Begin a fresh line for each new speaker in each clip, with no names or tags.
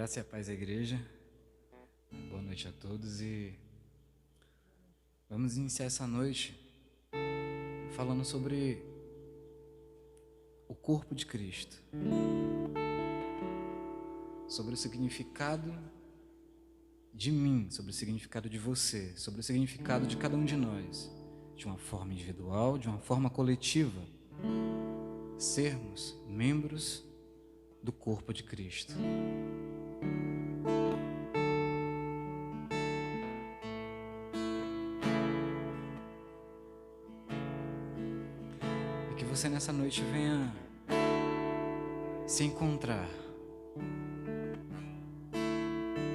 Graça e a paz à igreja. Boa noite a todos e vamos iniciar essa noite falando sobre o corpo de Cristo, sobre o significado de mim, sobre o significado de você, sobre o significado de cada um de nós, de uma forma individual, de uma forma coletiva, sermos membros do corpo de Cristo. E que você nessa noite venha se encontrar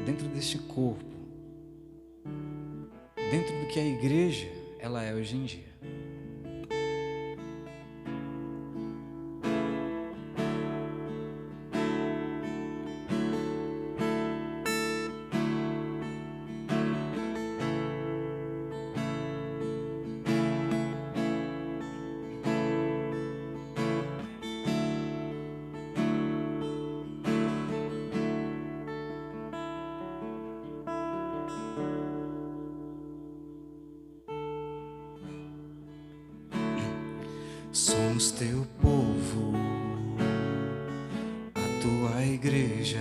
dentro deste corpo, dentro do que a igreja ela é hoje em dia. Somos teu povo, a tua igreja,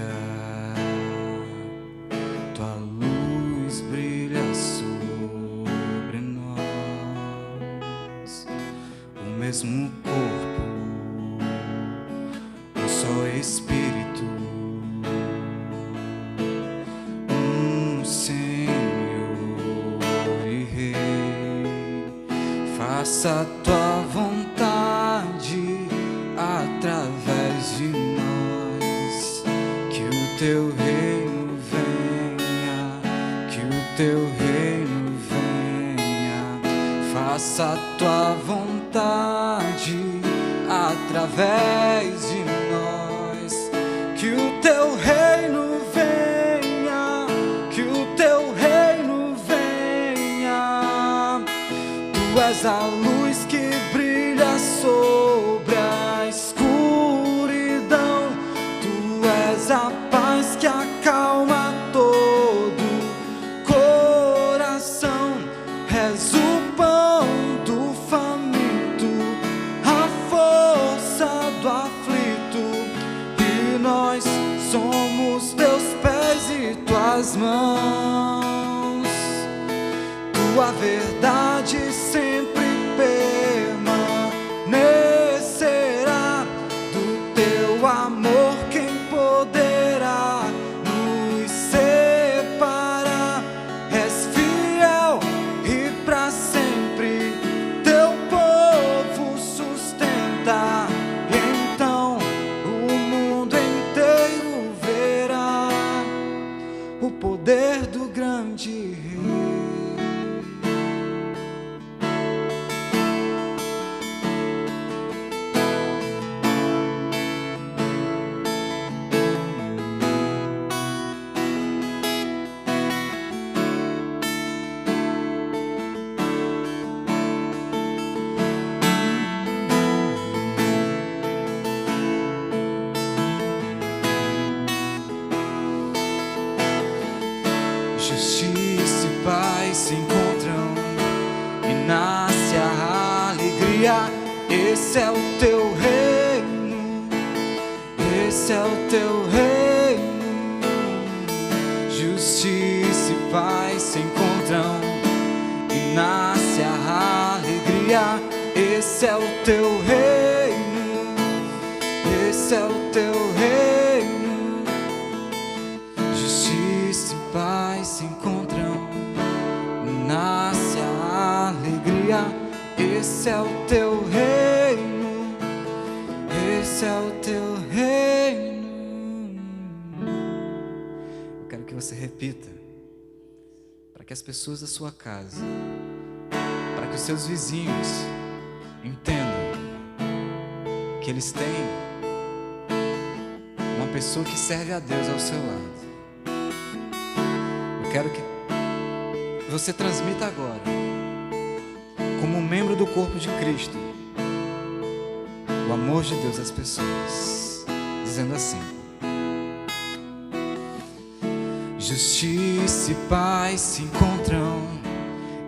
tua luz brilha sobre nós, o mesmo corpo, um só Espírito, um Senhor e Rei, faça a tua vontade através de nós, que o teu reino venha, que o teu reino venha, faça a tua vontade através de nós, que o teu reino venha, que o teu reino venha, tu és a luz que brilha sobre a escuridão, tu és a paz que acalma todo coração, és o pão do faminto, a força do aflito, e nós somos teus pés e tuas mãos, tua verdade sempre permanecerá, do teu amor quem poderá nos separar, és fiel e para sempre teu povo sustenta, e então o mundo inteiro verá o poder do grande Rei. Justiça e paz se encontram e nasce a alegria. Esse é o teu reino, esse é o teu reino. Justiça e paz se encontram e nasce a alegria. Esse é o teu reino, esse é o teu reino. Justiça e paz se encontram, nasce a alegria. Esse é o teu reino, esse é o teu reino. Eu quero que você repita, para que as pessoas da sua casa, para que os seus vizinhos entendam que eles têm uma pessoa que serve a Deus ao seu lado. Eu quero que você transmita agora, como membro do corpo de Cristo, o amor de Deus às pessoas, dizendo assim: Justiça e paz se encontram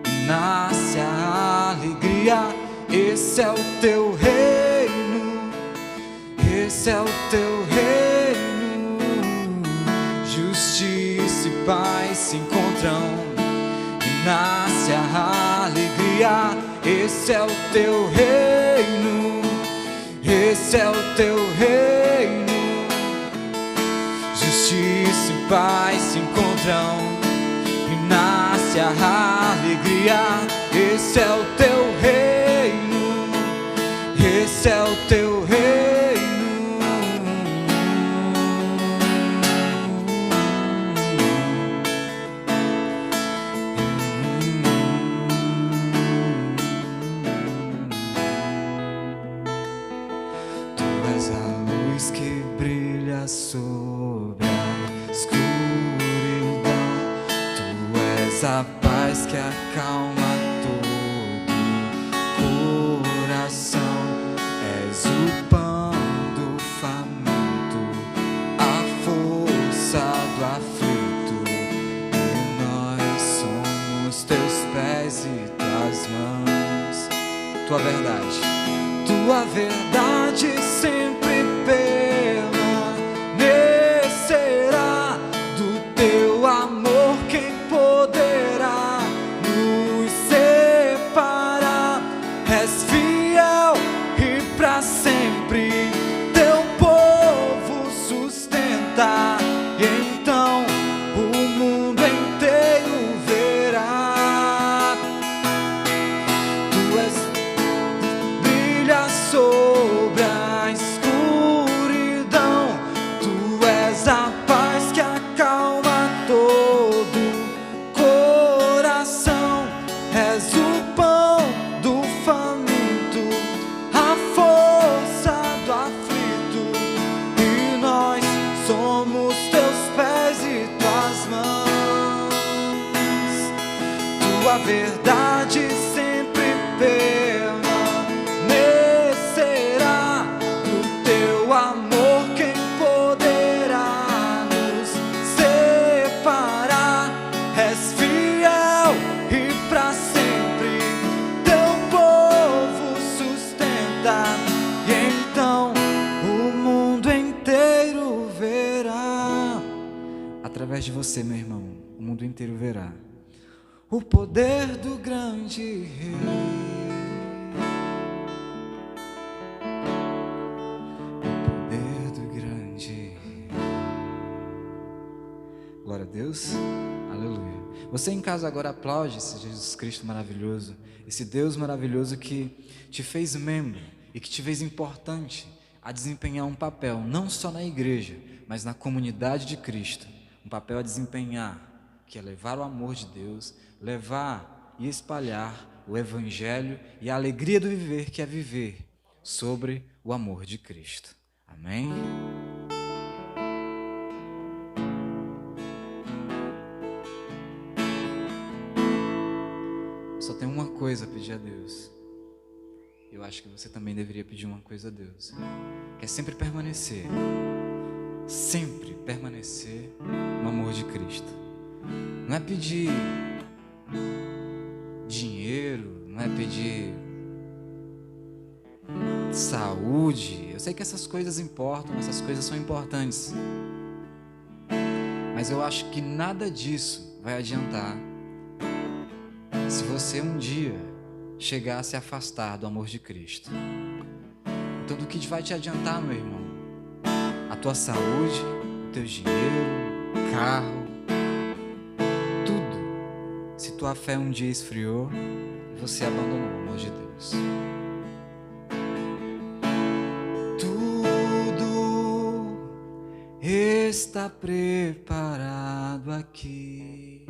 e nasce a alegria. Esse é o teu reino, esse é o teu reino. Justiça e paz se encontram e nasce a alegria. Esse é o teu reino, esse é o teu reino. Justiça e paz se encontram e nasce a alegria. Esse é o teu reino, esse é o teu reino. Tu és a luz que brilha sobre a escuridão. Tu és a paz que acalma todo coração. És o pão do faminto, a força do aflito. E nós somos teus pés e tuas mãos. Tua verdade, tua verdade sempre permanecerá. Do teu amor quem poderá nos separar? És fiel e pra sempre teu povo sustenta. E então o mundo inteiro verá. Tu és, brilha sobre a escuridão. Tu és a paz que acalma todo coração. És o pão do faminto, a força do aflito. E nós somos teus pés e tuas mãos. Tua verdade sempre permanecerá. Do teu amor quem poderá nos separar? És fiel e pra sempre teu povo sustenta. E então o mundo inteiro verá. Através de você, meu irmão, o mundo inteiro verá o poder do grande Rei. O poder do grande Rei. Glória a Deus, aleluia. Você em casa agora aplaude esse Jesus Cristo maravilhoso, esse Deus maravilhoso que te fez membro e que te fez importante a desempenhar um papel, não só na igreja, mas na comunidade de Cristo. Um papel a desempenhar, que é levar o amor de Deus, levar e espalhar o Evangelho e a alegria do viver, que é viver sobre o amor de Cristo. Amém? Só tem uma coisa a pedir a Deus. Eu acho que você também deveria pedir uma coisa a Deus, que é sempre permanecer no amor de Cristo. Não é pedir dinheiro, não é pedir saúde. Eu sei que essas coisas importam, essas coisas são importantes, mas eu acho que nada disso vai adiantar se você um dia chegar a se afastar do amor de Cristo. Então, do que vai te adiantar, meu irmão? A tua saúde, o teu dinheiro, carro, tudo, se tua fé um dia esfriou e você abandonou o amor de Deus. Tudo está preparado aqui,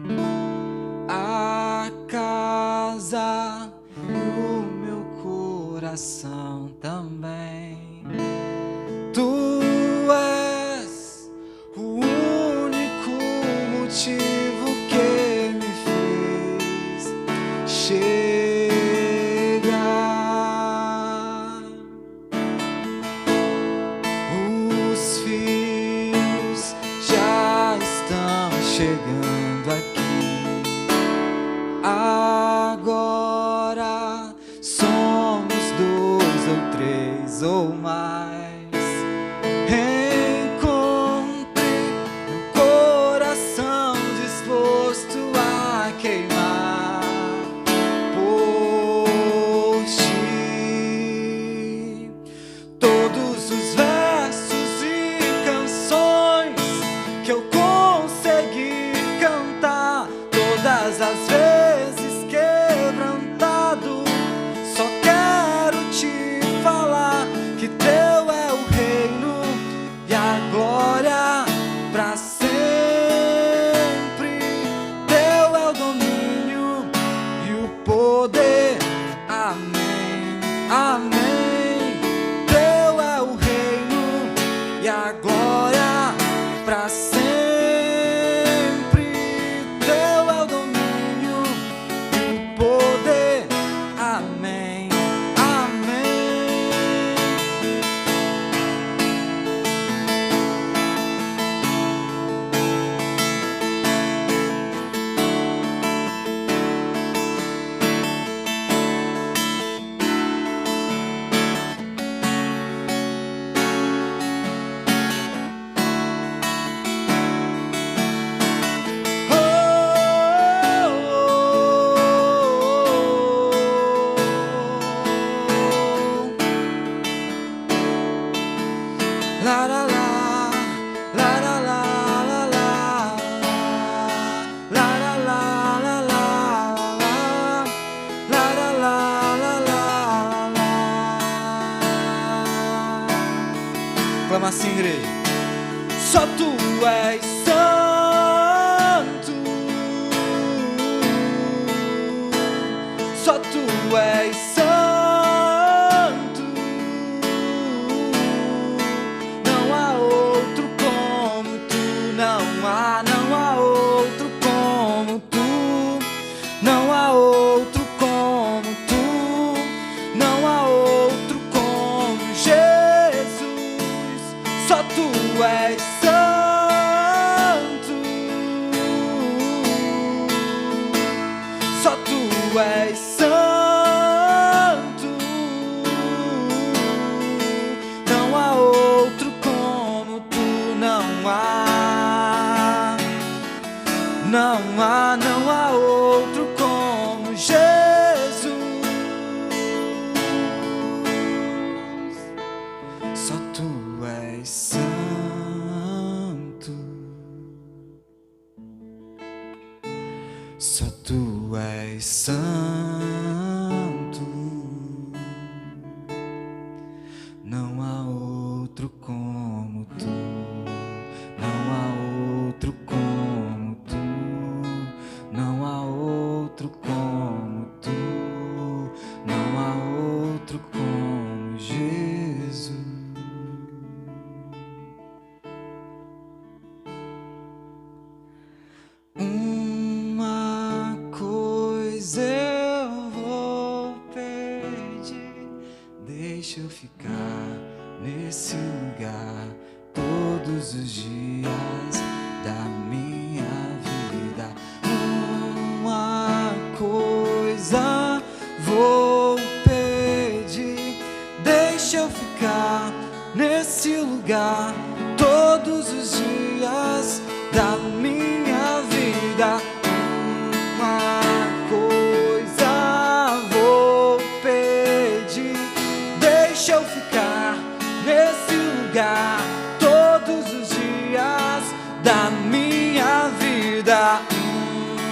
a casa e o meu coração também. Tu és o único motivo que me fez chegar. Os filhos já estão chegando. vezes ou mais. Encontrei meu coração disposto a queimar por ti. Todos os versos e canções que eu consegui cantar, todas as vezes quebrantado, só quero te falar que teu é o reino e a glória pra sempre. Teu é o domínio e o poder. Amém, amém. Teu é o reino e a glória pra sempre. Teu é o domínio e o poder. Amém, amém. La la la, la la la la la, la la la la la, la la la la la. Clama assim, igreja. Só tu és santo, só tu és santo. Não há outro como tu, não há outro como tu, não há outro como tu, não há outro como Jesus. Só tu és santo, só tu és santo. Não há outro como tu, não há, não há, não há outro como Jesus. Só tu és santo, só tu és santo. Não há outro como tu, não há outro como tu, não há outro como tu, não há outro como Jesus. Uma coisa eu vou pedir, deixa eu ficar nesse lugar todos os dias da minha vida. Uma coisa vou pedir, deixa eu ficar nesse lugar todos os dias da minha vida. Uma coisa vou pedir, deixa eu ficar nesse lugar todos os dias da minha vida.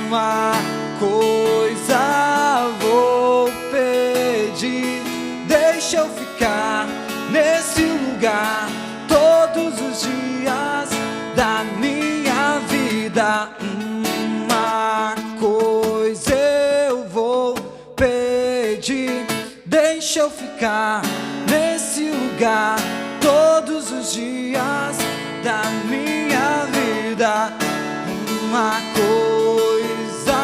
Uma coisa vou pedir, deixa eu ficar nesse lugar todos os dias da minha vida. Uma coisa eu vou pedir, deixa eu ficar nesse lugar todos os dias da minha vida. Uma coisa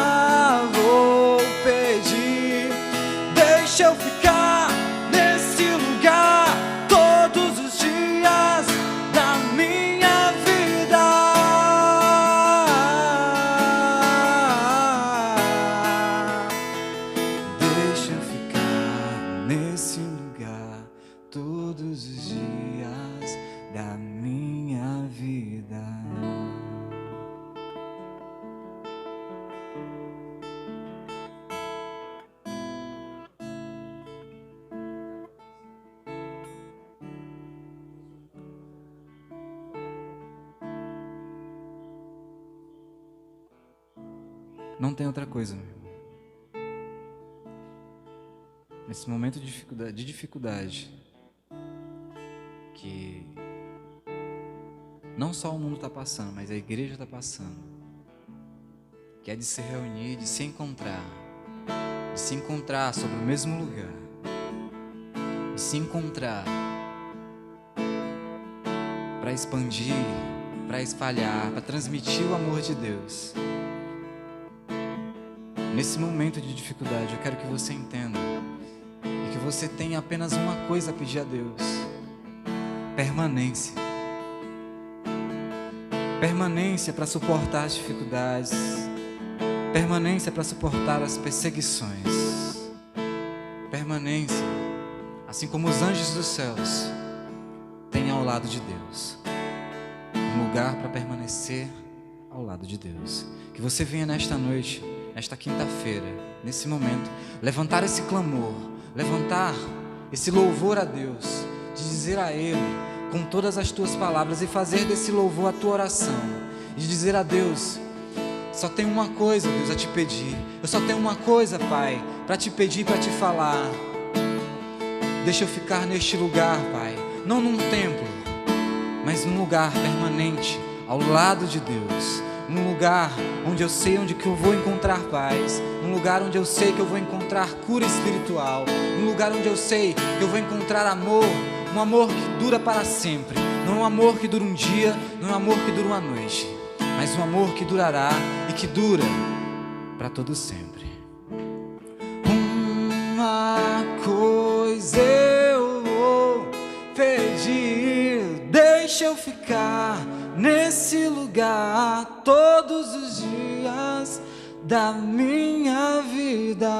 vou pedir, deixa eu ficar nesse lugar todos os dias da minha vida. Deixa eu ficar nesse lugar todo todos os dias da minha vida. Não tem outra coisa, meu irmão. Nesse momento de dificuldade, que não só o mundo está passando, mas a igreja está passando, que é de se reunir, de se encontrar sobre o mesmo lugar, de se encontrar para expandir, para espalhar, para transmitir o amor de Deus. Nesse momento de dificuldade, eu quero que você entenda e que você tenha apenas uma coisa a pedir a Deus: permanência. Permanência para suportar as dificuldades, permanência para suportar as perseguições, permanência, assim como os anjos dos céus têm ao lado de Deus, um lugar para permanecer ao lado de Deus. Que você venha nesta noite, nesta quinta-feira, nesse momento, levantar esse clamor, levantar esse louvor a Deus, de dizer a Ele com todas as tuas palavras e fazer desse louvor a tua oração, de dizer a Deus: só tenho uma coisa, Deus, a te pedir. Eu só tenho uma coisa, Pai, para te pedir, para te falar. Deixa eu ficar neste lugar, Pai, não num templo, mas num lugar permanente, ao lado de Deus. Num lugar onde eu sei onde que eu vou encontrar paz, num lugar onde eu sei que eu vou encontrar cura espiritual, num lugar onde eu sei que eu vou encontrar amor, um amor que dura para sempre, não um amor que dura um dia, não um amor que dura uma noite, mas um amor que durará e que dura para todo sempre. Uma coisa eu vou pedir, deixa eu ficar nesse lugar todos os dias da minha vida.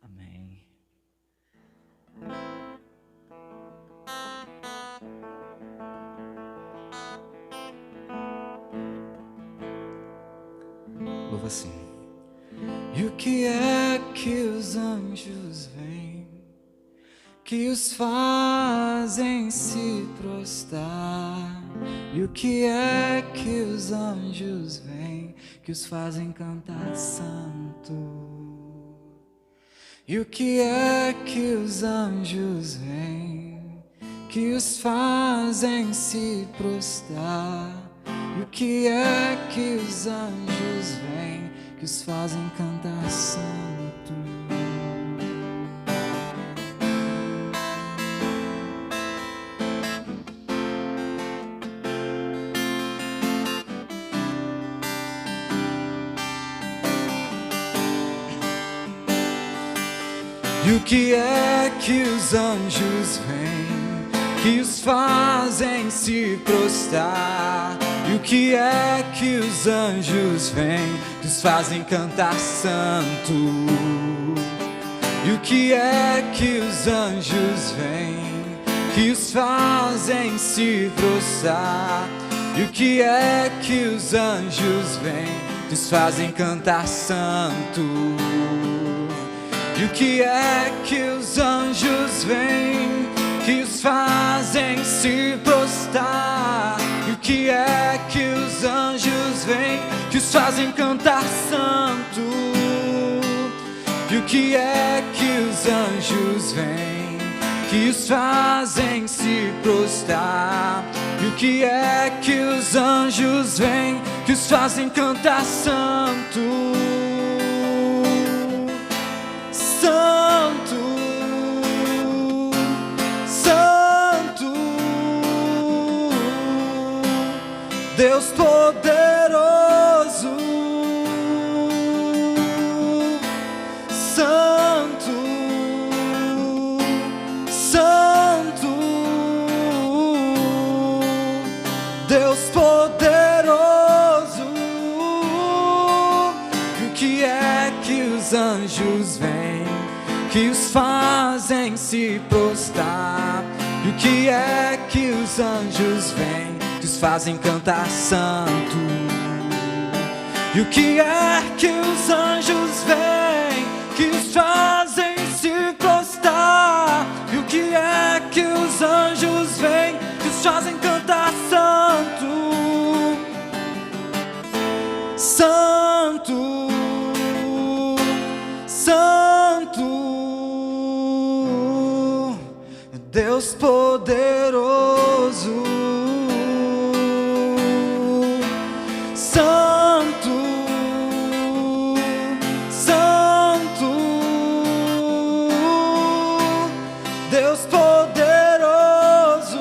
Amém. Louva assim. E o que é que os anjos veem, que os fazem se prostrar? E o que é que os anjos veem, que os fazem cantar santo? E o que é que os anjos veem, que os fazem se prostrar? E o que é que os anjos veem, que os fazem cantar santo? E o que é que os anjos veem, que os fazem se prostrar? E o que é que os anjos veem, que os fazem cantar santo? E o que é que os anjos veem, que os fazem se prostrar? E o que é que os anjos veem, que os fazem cantar santo? E o que é que os anjos veem, que os fazem se prostrar? E o que é que os anjos veem, que os fazem cantar santo? E o que é que os anjos veem, que os fazem se prostrar? E o que é que os anjos veem, que os fazem cantar santo? Santo, Santo, Deus poderoso, Santo, Santo, Deus poderoso. que os fazem se prostrar? E o que é que os anjos vêm, que os fazem cantar santo? E o que é que os anjos vêm, que os fazem se prostrar? E o que é que os anjos vêm, que os fazem cantar santo? Santo, Santo, Deus poderoso. Santo, Santo, Deus poderoso.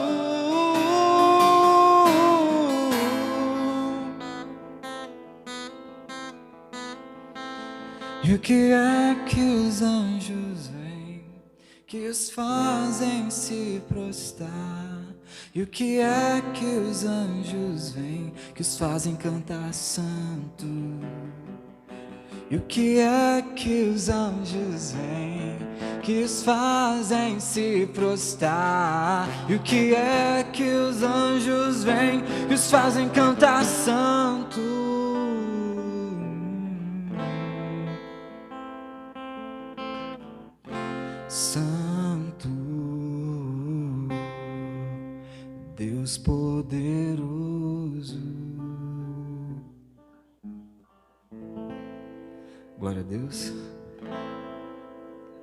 E o que é que os anjos vêm, que os fazem se prostrar? E o que é que os anjos vêm, que os fazem cantar santo? E o que é que os anjos vêm, que os fazem se prostrar? E o que é que os anjos vêm, que os fazem cantar santo? Santo, Deus poderoso. Glória a Deus.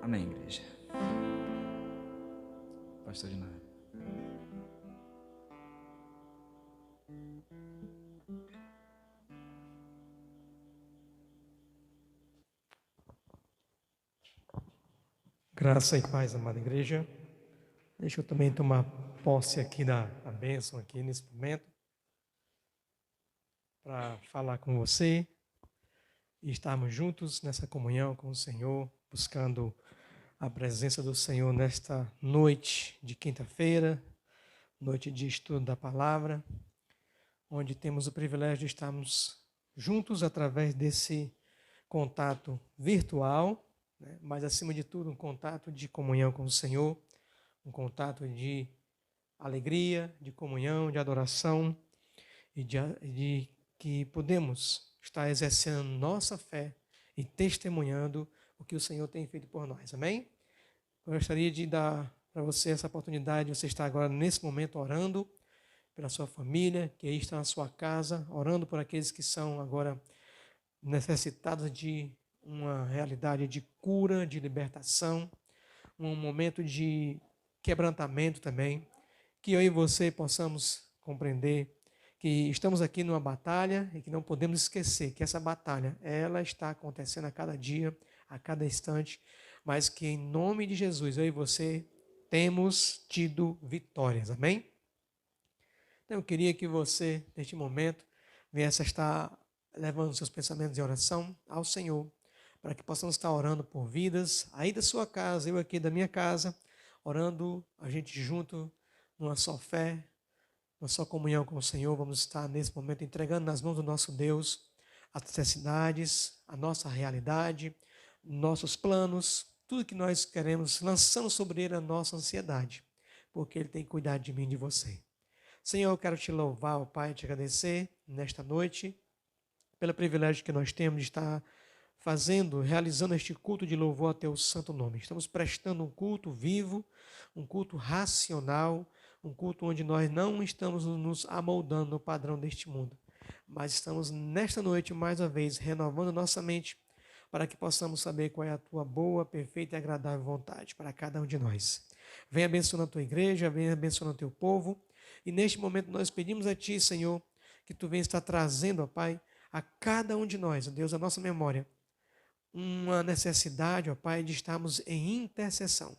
Amém, igreja. Pastor de nada.
Graça e paz, amada igreja. Deixa eu também tomar posse aqui da bênção aqui nesse momento, para falar com você e estarmos juntos nessa comunhão com o Senhor, buscando a presença do Senhor nesta noite de quinta-feira, noite de estudo da palavra, onde temos o privilégio de estarmos juntos através desse contato virtual, né? Mas acima de tudo um contato de comunhão com o Senhor, um contato de alegria, de comunhão, de adoração e de que podemos estar exercendo nossa fé e testemunhando o que o Senhor tem feito por nós. Amém? Eu gostaria de dar para você essa oportunidade de você estar agora nesse momento orando pela sua família, que aí está na sua casa, orando por aqueles que são agora necessitados de uma realidade de cura, de libertação, um momento de quebrantamento também, que eu e você possamos compreender que estamos aqui numa batalha e que não podemos esquecer que essa batalha, ela está acontecendo a cada dia, a cada instante, mas que em nome de Jesus, eu e você temos tido vitórias, amém? Então eu queria que você, neste momento, viesse a estar levando seus pensamentos em oração ao Senhor, para que possamos estar orando por vidas, aí da sua casa, eu aqui da minha casa, orando a gente junto, numa só fé, numa só comunhão com o Senhor. Vamos estar nesse momento entregando nas mãos do nosso Deus as necessidades, a nossa realidade, nossos planos, tudo que nós queremos, lançando sobre Ele a nossa ansiedade, porque Ele tem cuidado de mim e de você. Senhor, eu quero te louvar, ó Pai, te agradecer nesta noite, pelo privilégio que nós temos de estar realizando este culto de louvor a teu santo nome. Estamos prestando um culto vivo, um culto racional, um culto onde nós não estamos nos amoldando no padrão deste mundo, mas estamos nesta noite, mais uma vez, renovando nossa mente para que possamos saber qual é a tua boa, perfeita e agradável vontade para cada um de nós. Venha abençoando a tua igreja, venha abençoando o teu povo, e neste momento nós pedimos a ti, Senhor, que tu venha estar trazendo, ó Pai, a cada um de nós, ó Deus, a nossa memória, uma necessidade, ó Pai, de estarmos em intercessão,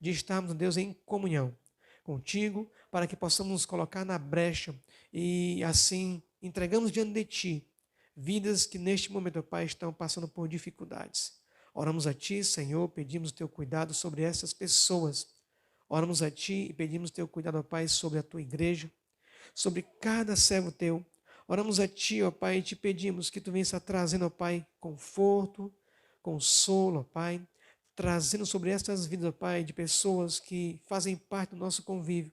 de estarmos, Deus, em comunhão contigo, para que possamos nos colocar na brecha e assim entregamos diante de ti vidas que neste momento, ó Pai, estão passando por dificuldades. Oramos a ti, Senhor, pedimos o teu cuidado sobre essas pessoas. Oramos a ti e pedimos o teu cuidado, ó Pai, sobre a tua igreja, sobre cada servo teu. Oramos a ti, ó Pai, e te pedimos que tu venhas trazendo, ó Pai, conforto, consolo, ó Pai, trazendo sobre estas vidas, ó Pai, de pessoas que fazem parte do nosso convívio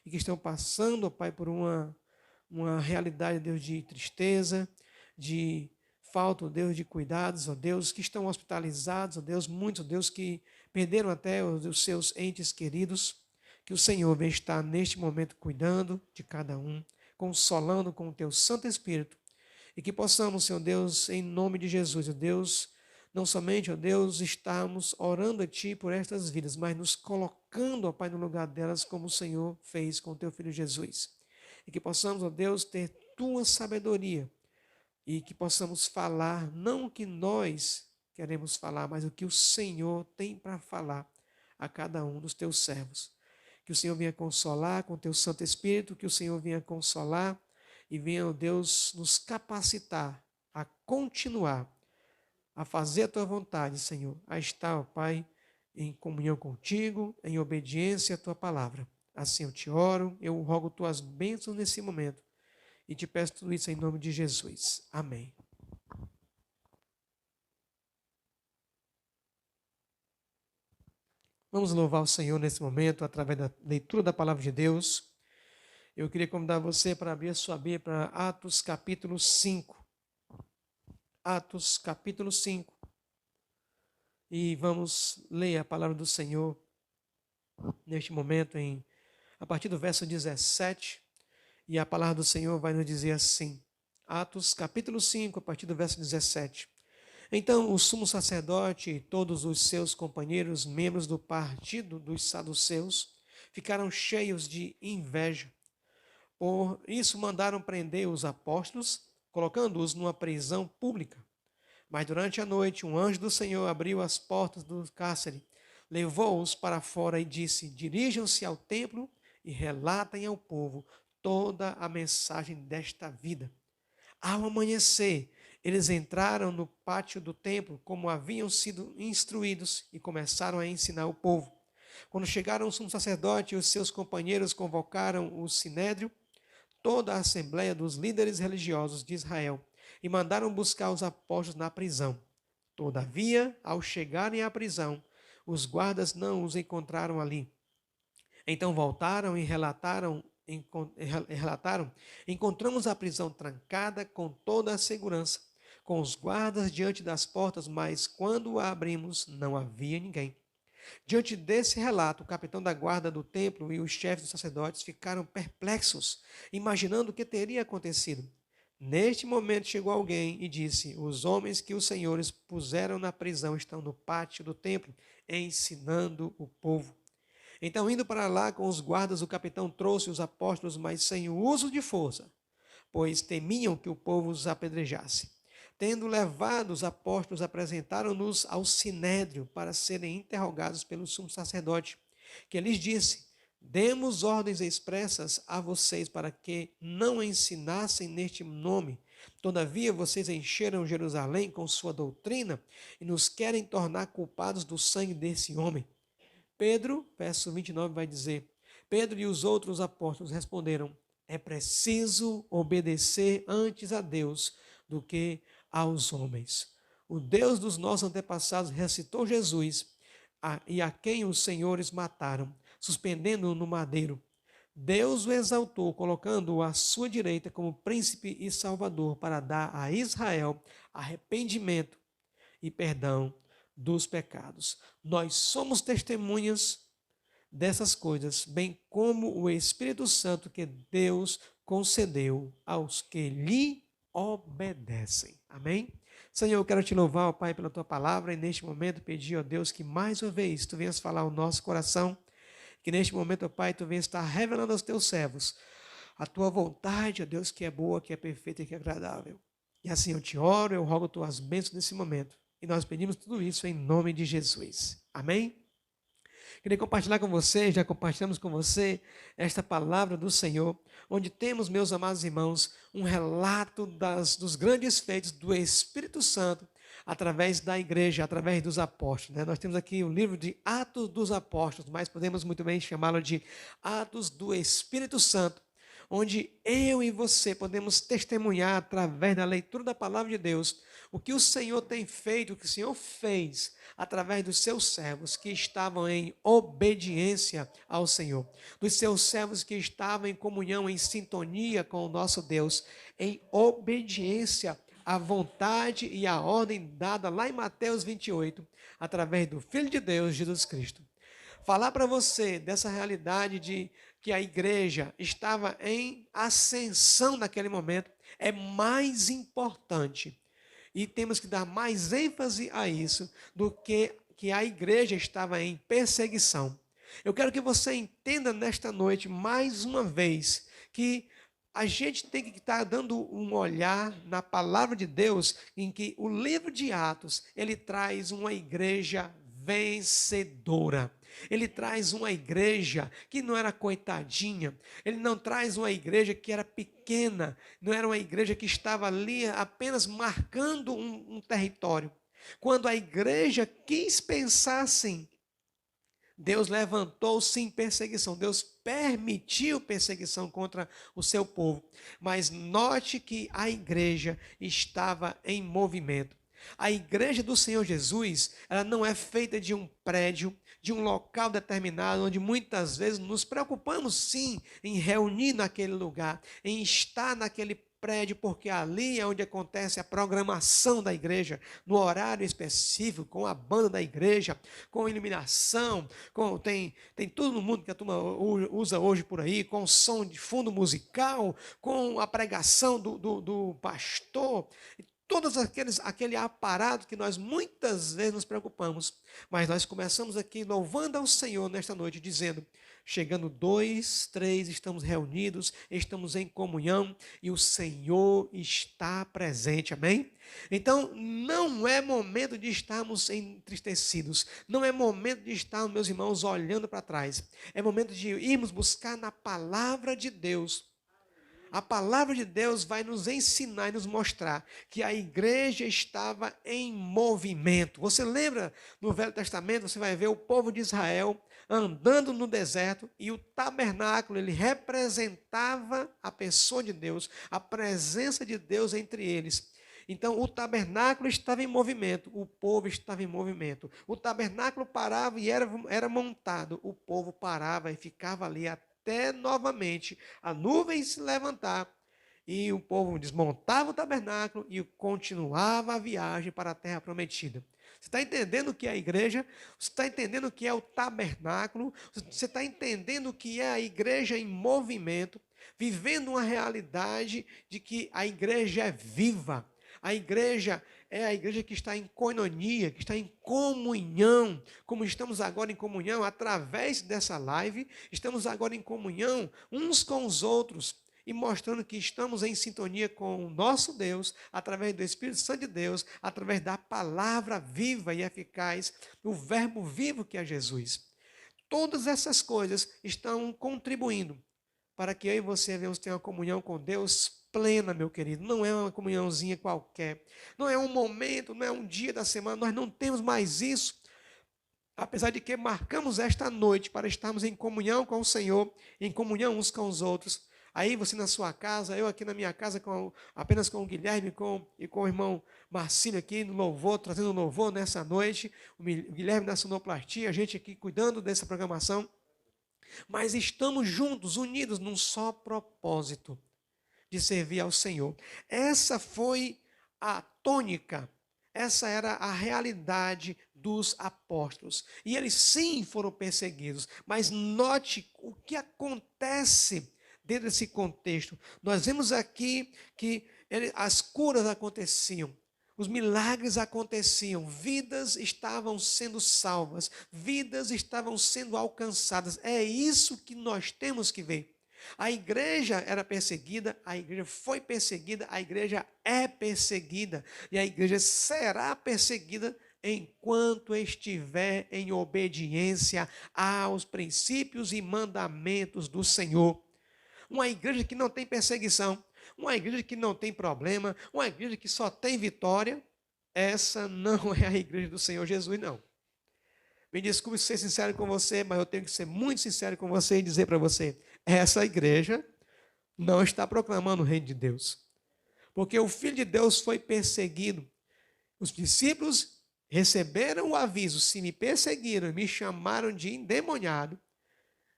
e que estão passando, ó Pai, por uma realidade, Deus, de tristeza, de falta, ó Deus, de cuidados, ó Deus, que estão hospitalizados, ó Deus, muitos, ó Deus, que perderam até os seus entes queridos, que o Senhor venha estar neste momento cuidando de cada um, consolando com o Teu Santo Espírito, e que possamos, Senhor Deus, em nome de Jesus, ó Deus, não somente, ó Deus, estarmos orando a Ti por estas vidas, mas nos colocando, ó Pai, no lugar delas, como o Senhor fez com o Teu Filho Jesus. E que possamos, ó Deus, ter Tua sabedoria e que possamos falar, não o que nós queremos falar, mas o que o Senhor tem para falar a cada um dos Teus servos. Que o Senhor venha consolar com o Teu Santo Espírito, que o Senhor venha consolar e venha, ó Deus, nos capacitar a continuar a fazer a Tua vontade, Senhor, a estar, ó Pai, em comunhão contigo, em obediência à Tua palavra. Assim eu te oro, eu rogo Tuas bênçãos nesse momento e te peço tudo isso em nome de Jesus. Amém. Vamos louvar o Senhor nesse momento, através da leitura da palavra de Deus. Eu queria convidar você para abrir a sua Bíblia para Atos capítulo 5. Atos capítulo 5. E vamos ler a palavra do Senhor neste momento a partir do verso 17. E a palavra do Senhor vai nos dizer assim. Atos capítulo 5, a partir do verso 17. Então o sumo sacerdote e todos os seus companheiros, membros do partido dos saduceus, ficaram cheios de inveja. Por isso mandaram prender os apóstolos, colocando-os numa prisão pública. Mas durante a noite um anjo do Senhor abriu as portas do cárcere, levou-os para fora e disse: dirijam-se ao templo e relatem ao povo toda a mensagem desta vida. Ao amanhecer, eles entraram no pátio do templo, como haviam sido instruídos, e começaram a ensinar o povo. Quando chegaram o sumo sacerdote e os seus companheiros, convocaram o sinédrio, toda a assembleia dos líderes religiosos de Israel, e mandaram buscar os apóstolos na prisão. Todavia, ao chegarem à prisão, os guardas não os encontraram ali. Então voltaram e relataram: encontramos a prisão trancada com toda a segurança, com os guardas diante das portas, mas quando a abrimos, não havia ninguém. Diante desse relato, o capitão da guarda do templo e os chefes dos sacerdotes ficaram perplexos, imaginando o que teria acontecido. Neste momento chegou alguém e disse: os homens que os senhores puseram na prisão estão no pátio do templo, ensinando o povo. Então, indo para lá com os guardas, o capitão trouxe os apóstolos, mas sem o uso de força, pois temiam que o povo os apedrejasse. Tendo levado os apóstolos, apresentaram-nos ao sinédrio para serem interrogados pelo sumo sacerdote, que lhes disse: demos ordens expressas a vocês para que não ensinassem neste nome. Todavia, vocês encheram Jerusalém com sua doutrina e nos querem tornar culpados do sangue desse homem. Pedro, verso 29, vai dizer: Pedro e os outros apóstolos responderam: é preciso obedecer antes a Deus do que aos homens. O Deus dos nossos antepassados ressuscitou Jesus, e a quem os senhores mataram, suspendendo-o no madeiro. Deus o exaltou, colocando-o à sua direita como príncipe e salvador, para dar a Israel arrependimento e perdão dos pecados. Nós somos testemunhas dessas coisas, bem como o Espírito Santo que Deus concedeu aos que lhe obedecem. Amém? Senhor, eu quero te louvar, ó Pai, pela tua palavra, e neste momento pedir, ó Deus, que mais uma vez tu venhas falar ao nosso coração, que neste momento, ó Pai, tu venhas estar revelando aos teus servos a tua vontade, ó Deus, que é boa, que é perfeita e que é agradável. E assim eu te oro, eu rogo tuas bênçãos nesse momento. E nós pedimos tudo isso em nome de Jesus. Amém? Queria compartilhar com você, já compartilhamos com você esta palavra do Senhor, onde temos, meus amados irmãos, um relato dos grandes feitos do Espírito Santo através da igreja, através dos apóstolos. Nós temos aqui o livro de Atos dos Apóstolos, mas podemos muito bem chamá-lo de Atos do Espírito Santo, onde eu e você podemos testemunhar através da leitura da palavra de Deus o que o Senhor tem feito, o que o Senhor fez através dos seus servos que estavam em obediência ao Senhor, dos seus servos que estavam em comunhão, em sintonia com o nosso Deus, em obediência à vontade e à ordem dada lá em Mateus 28, através do Filho de Deus, Jesus Cristo. Falar para você dessa realidade de que a igreja estava em ascensão naquele momento é mais importante. E temos que dar mais ênfase a isso do que a igreja estava em perseguição. Eu quero que você entenda nesta noite, mais uma vez, que a gente tem que estar dando um olhar na palavra de Deus, em que o livro de Atos, ele traz uma igreja vencedora. Ele traz uma igreja que não era coitadinha, ele não traz uma igreja que era pequena, não era uma igreja que estava ali apenas marcando um território. Quando a igreja quis pensar assim, Deus levantou sim perseguição, Deus permitiu perseguição contra o seu povo, mas note que a igreja estava em movimento. A igreja do Senhor Jesus, ela não é feita de um prédio, de um local determinado, onde muitas vezes nos preocupamos sim em reunir naquele lugar, em estar naquele prédio, porque ali é onde acontece a programação da igreja, no horário específico, com a banda da igreja, com iluminação, tem tudo no mundo que a turma usa hoje por aí, com som de fundo musical, com a pregação do pastor, todos aquele aparato que nós muitas vezes nos preocupamos, mas nós começamos aqui louvando ao Senhor nesta noite, dizendo, chegando 2, 3, estamos reunidos, estamos em comunhão e o Senhor está presente, amém? Então, não é momento de estarmos entristecidos, não é momento de estarmos, meus irmãos, olhando para trás, é momento de irmos buscar na palavra de Deus. A palavra de Deus vai nos ensinar e nos mostrar que a igreja estava em movimento. Você lembra no Velho Testamento, você vai ver o povo de Israel andando no deserto e o tabernáculo, ele representava a pessoa de Deus, a presença de Deus entre eles. Então, o tabernáculo estava em movimento, o povo estava em movimento. O tabernáculo parava e era montado, o povo parava e ficava ali até novamente a nuvem se levantar e o povo desmontava o tabernáculo e continuava a viagem para a terra prometida. Você está entendendo o que é a igreja? Você está entendendo o que é o tabernáculo? Você está entendendo o que é a igreja em movimento, vivendo uma realidade de que a igreja é viva. A igreja é a igreja que está em coinonia, que está em comunhão, como estamos agora em comunhão através dessa live, estamos agora em comunhão uns com os outros e mostrando que estamos em sintonia com o nosso Deus, através do Espírito Santo de Deus, através da palavra viva e eficaz, do verbo vivo que é Jesus. Todas essas coisas estão contribuindo para que eu e você venhamos ter uma comunhão com Deus plena, meu querido. Não é uma comunhãozinha qualquer. Não é um momento, não é um dia da semana. Nós não temos mais isso. Apesar de que marcamos esta noite para estarmos em comunhão com o Senhor, em comunhão uns com os outros. Aí você na sua casa, eu aqui na minha casa, apenas com o Guilherme e com o irmão Marcílio aqui no louvor, trazendo louvor nessa noite. O Guilherme na sonoplastia, a gente aqui cuidando dessa programação. Mas estamos juntos, unidos num só propósito de servir ao Senhor. Essa foi a tônica, essa era a realidade dos apóstolos. E eles sim foram perseguidos, mas note o que acontece dentro desse contexto. Nós vemos aqui que as curas aconteciam, os milagres aconteciam, vidas estavam sendo salvas, vidas estavam sendo alcançadas. É isso que nós temos que ver. A igreja era perseguida, a igreja foi perseguida, a igreja é perseguida e a igreja será perseguida enquanto estiver em obediência aos princípios e mandamentos do Senhor. Uma igreja que não tem perseguição, uma igreja que não tem problema, uma igreja que só tem vitória, essa não é a igreja do Senhor Jesus, não. Me desculpe ser sincero com você, mas eu tenho que ser muito sincero com você e dizer para você, essa igreja não está proclamando o reino de Deus. Porque o Filho de Deus foi perseguido. Os discípulos receberam o aviso: se me perseguiram, me chamaram de endemoniado.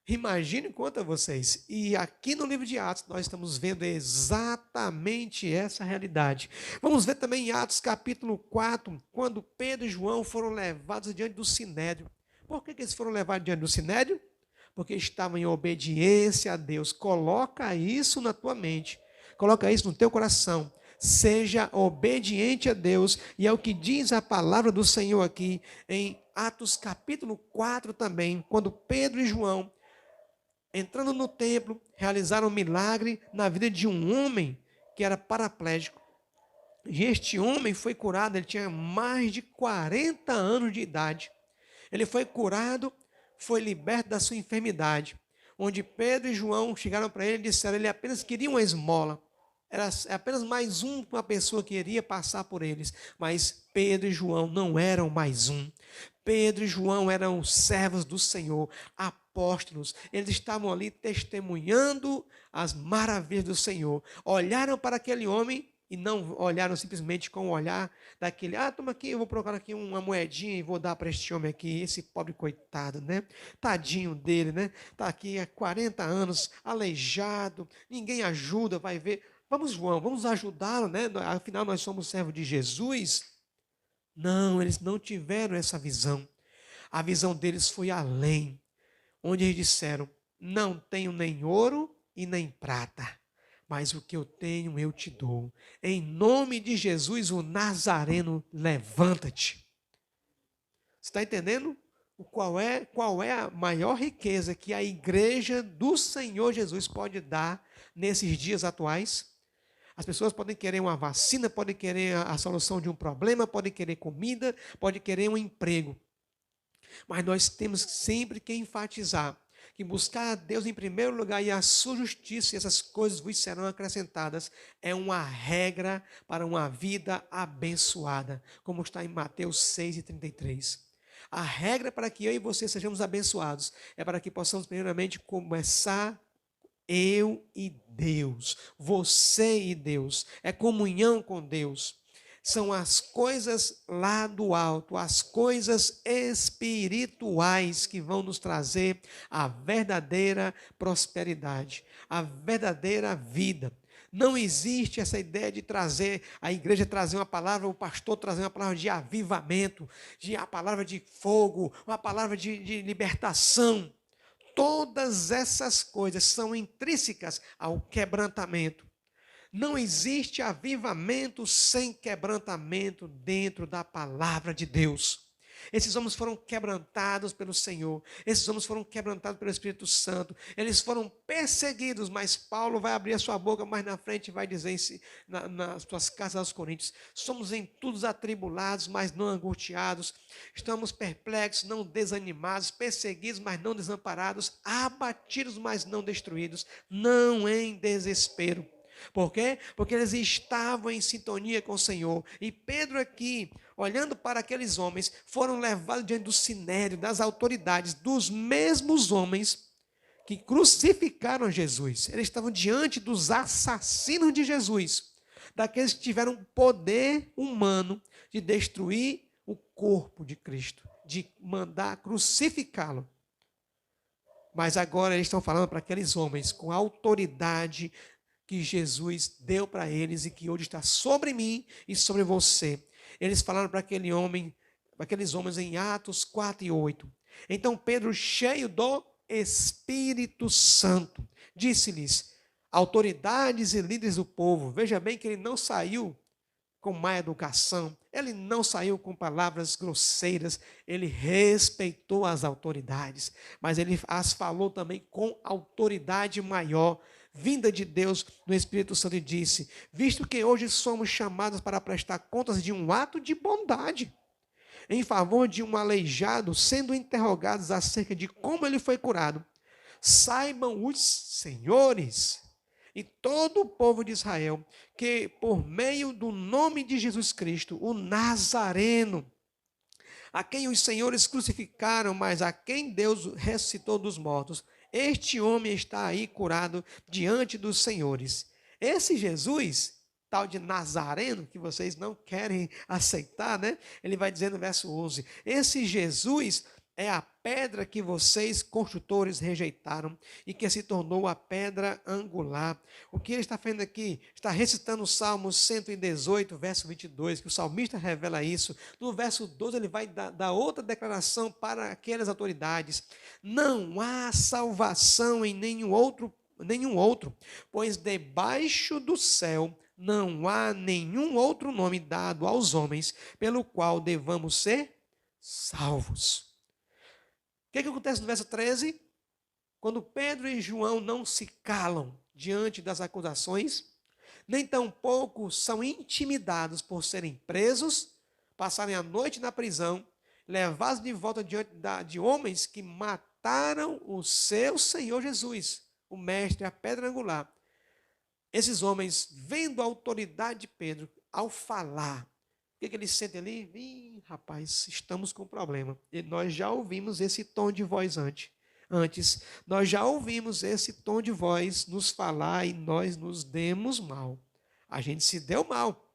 Imagine quanto a vocês. E aqui no livro de Atos nós estamos vendo exatamente essa realidade. Vamos ver também em Atos capítulo 4, quando Pedro e João foram levados diante do Sinédrio. Por que eles foram levados diante do Sinédrio? Porque estavam em obediência a Deus. Coloca isso na tua mente. Coloca isso no teu coração. Seja obediente a Deus. E é o que diz a palavra do Senhor aqui em Atos capítulo 4 também, quando Pedro e João, entrando no templo, realizaram um milagre na vida de um homem que era paraplégico. E este homem foi curado, ele tinha mais de 40 anos de idade. Ele foi curado, foi liberto da sua enfermidade. Onde Pedro e João chegaram para ele e disseram, ele apenas queria uma esmola. Era apenas mais uma pessoa que iria passar por eles. Mas Pedro e João não eram mais um. Pedro e João eram servos do Senhor, apóstolos. Eles estavam ali testemunhando as maravilhas do Senhor. Olharam para aquele homem e não olharam simplesmente com o olhar daquele, toma aqui, eu vou procurar aqui uma moedinha e vou dar para este homem aqui, esse pobre coitado, né? Tadinho dele, né? Está aqui há 40 anos, aleijado, ninguém ajuda, vai ver. Vamos, João, vamos ajudá-lo, né? Afinal, nós somos servos de Jesus. Não, eles não tiveram essa visão. A visão deles foi além, onde eles disseram, não tenho nem ouro e nem prata, mas o que eu tenho eu te dou. Em nome de Jesus, o Nazareno, levanta-te. Você está entendendo? Qual é a maior riqueza que a igreja do Senhor Jesus pode dar nesses dias atuais? As pessoas podem querer uma vacina, podem querer a solução de um problema, podem querer comida, podem querer um emprego. Mas nós temos sempre que enfatizar que buscar a Deus em primeiro lugar e a sua justiça, e essas coisas vos serão acrescentadas, é uma regra para uma vida abençoada, como está em Mateus 6:33. A regra para que eu e você sejamos abençoados é para que possamos primeiramente começar eu e Deus, você e Deus, é comunhão com Deus. São as coisas lá do alto, as coisas espirituais que vão nos trazer a verdadeira prosperidade, a verdadeira vida. Não existe essa ideia de trazer, a igreja trazer uma palavra, o pastor trazer uma palavra de avivamento, a palavra de fogo, uma palavra de libertação. Todas essas coisas são intrínsecas ao quebrantamento. Não existe avivamento sem quebrantamento dentro da palavra de Deus. Esses homens foram quebrantados pelo Senhor. Esses homens foram quebrantados pelo Espírito Santo. Eles foram perseguidos, mas Paulo vai abrir a sua boca mais na frente e vai dizer nas suas cartas aos Coríntios, somos em tudo atribulados, mas não angustiados. Estamos perplexos, não desanimados, perseguidos, mas não desamparados, abatidos, mas não destruídos, não em desespero. Por quê? Porque eles estavam em sintonia com o Senhor. E Pedro aqui, olhando para aqueles homens, foram levados diante do sinédrio, das autoridades, dos mesmos homens que crucificaram Jesus. Eles estavam diante dos assassinos de Jesus, daqueles que tiveram poder humano de destruir o corpo de Cristo, de mandar crucificá-lo. Mas agora eles estão falando para aqueles homens com autoridade que Jesus deu para eles e que hoje está sobre mim e sobre você. Eles falaram para aqueles homens em Atos 4:8. Então Pedro, cheio do Espírito Santo, disse-lhes, autoridades e líderes do povo, veja bem que ele não saiu com má educação, ele não saiu com palavras grosseiras, ele respeitou as autoridades, mas ele as falou também com autoridade maior, vinda de Deus no Espírito Santo, e disse, visto que hoje somos chamados para prestar contas de um ato de bondade, em favor de um aleijado, sendo interrogados acerca de como ele foi curado, saibam os senhores e todo o povo de Israel, que por meio do nome de Jesus Cristo, o Nazareno, a quem os senhores crucificaram, mas a quem Deus ressuscitou dos mortos, Este homem está aí curado diante dos senhores. Esse Jesus, tal de Nazareno, que vocês não querem aceitar, né? Ele vai dizer no verso 11: esse Jesus é a pedra que vocês, construtores, rejeitaram e que se tornou a pedra angular. O que ele está fazendo aqui? Está recitando o Salmo 118, verso 22, que o salmista revela isso. No verso 12, ele vai dar outra declaração para aquelas autoridades: não há salvação em nenhum outro, pois debaixo do céu não há nenhum outro nome dado aos homens pelo qual devamos ser salvos. O que acontece no verso 13? Quando Pedro e João não se calam diante das acusações, nem tampouco são intimidados por serem presos, passarem a noite na prisão, levados de volta diante de homens que mataram o seu Senhor Jesus, o mestre, a pedra angular. Esses homens, vendo a autoridade de Pedro, ao falar, o que eles sentem ali? Ih, rapaz, estamos com problema. E nós já ouvimos esse tom de voz antes. Nós já ouvimos esse tom de voz nos falar e nós nos demos mal. A gente se deu mal.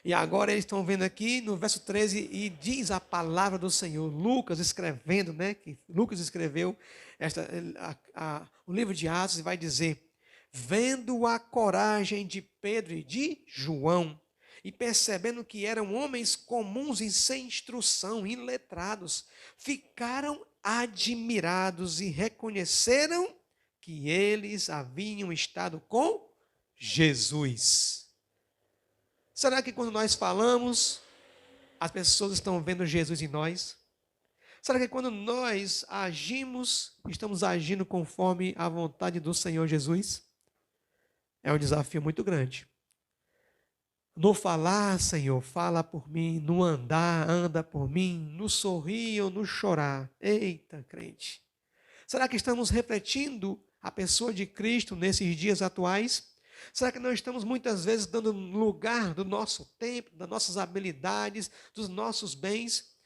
E agora eles estão vendo aqui no verso 13 e diz a palavra do Senhor. Lucas escrevendo, né? Que Lucas escreveu o livro de Atos e vai dizer: vendo a coragem de Pedro e de João, e percebendo que eram homens comuns e sem instrução, iletrados, ficaram admirados e reconheceram que eles haviam estado com Jesus. Será que quando nós falamos, as pessoas estão vendo Jesus em nós? Será que quando nós agimos, estamos agindo conforme a vontade do Senhor Jesus? É um desafio muito grande. No falar, Senhor, fala por mim. No andar, anda por mim. No sorrir ou no chorar. Eita, crente. Será que estamos refletindo a pessoa de Cristo nesses dias atuais? Será que nós estamos muitas vezes dando lugar do nosso tempo, das nossas habilidades, dos nossos bens,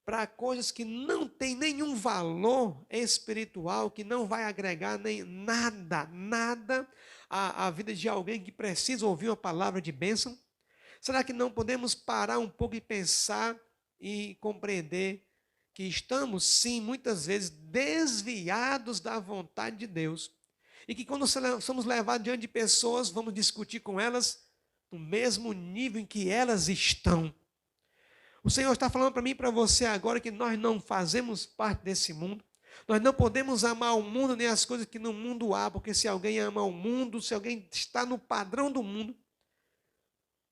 para coisas que não têm nenhum valor espiritual, que não vai agregar nem nada à vida de alguém que precisa ouvir uma palavra de bênção? Será que não podemos parar um pouco e pensar e compreender que estamos, sim, muitas vezes desviados da vontade de Deus? E que quando somos levados diante de pessoas, vamos discutir com elas no mesmo nível em que elas estão. O Senhor está falando para mim e para você agora que nós não fazemos parte desse mundo. Nós não podemos amar o mundo nem as coisas que no mundo há, porque se alguém ama o mundo, se alguém está no padrão do mundo,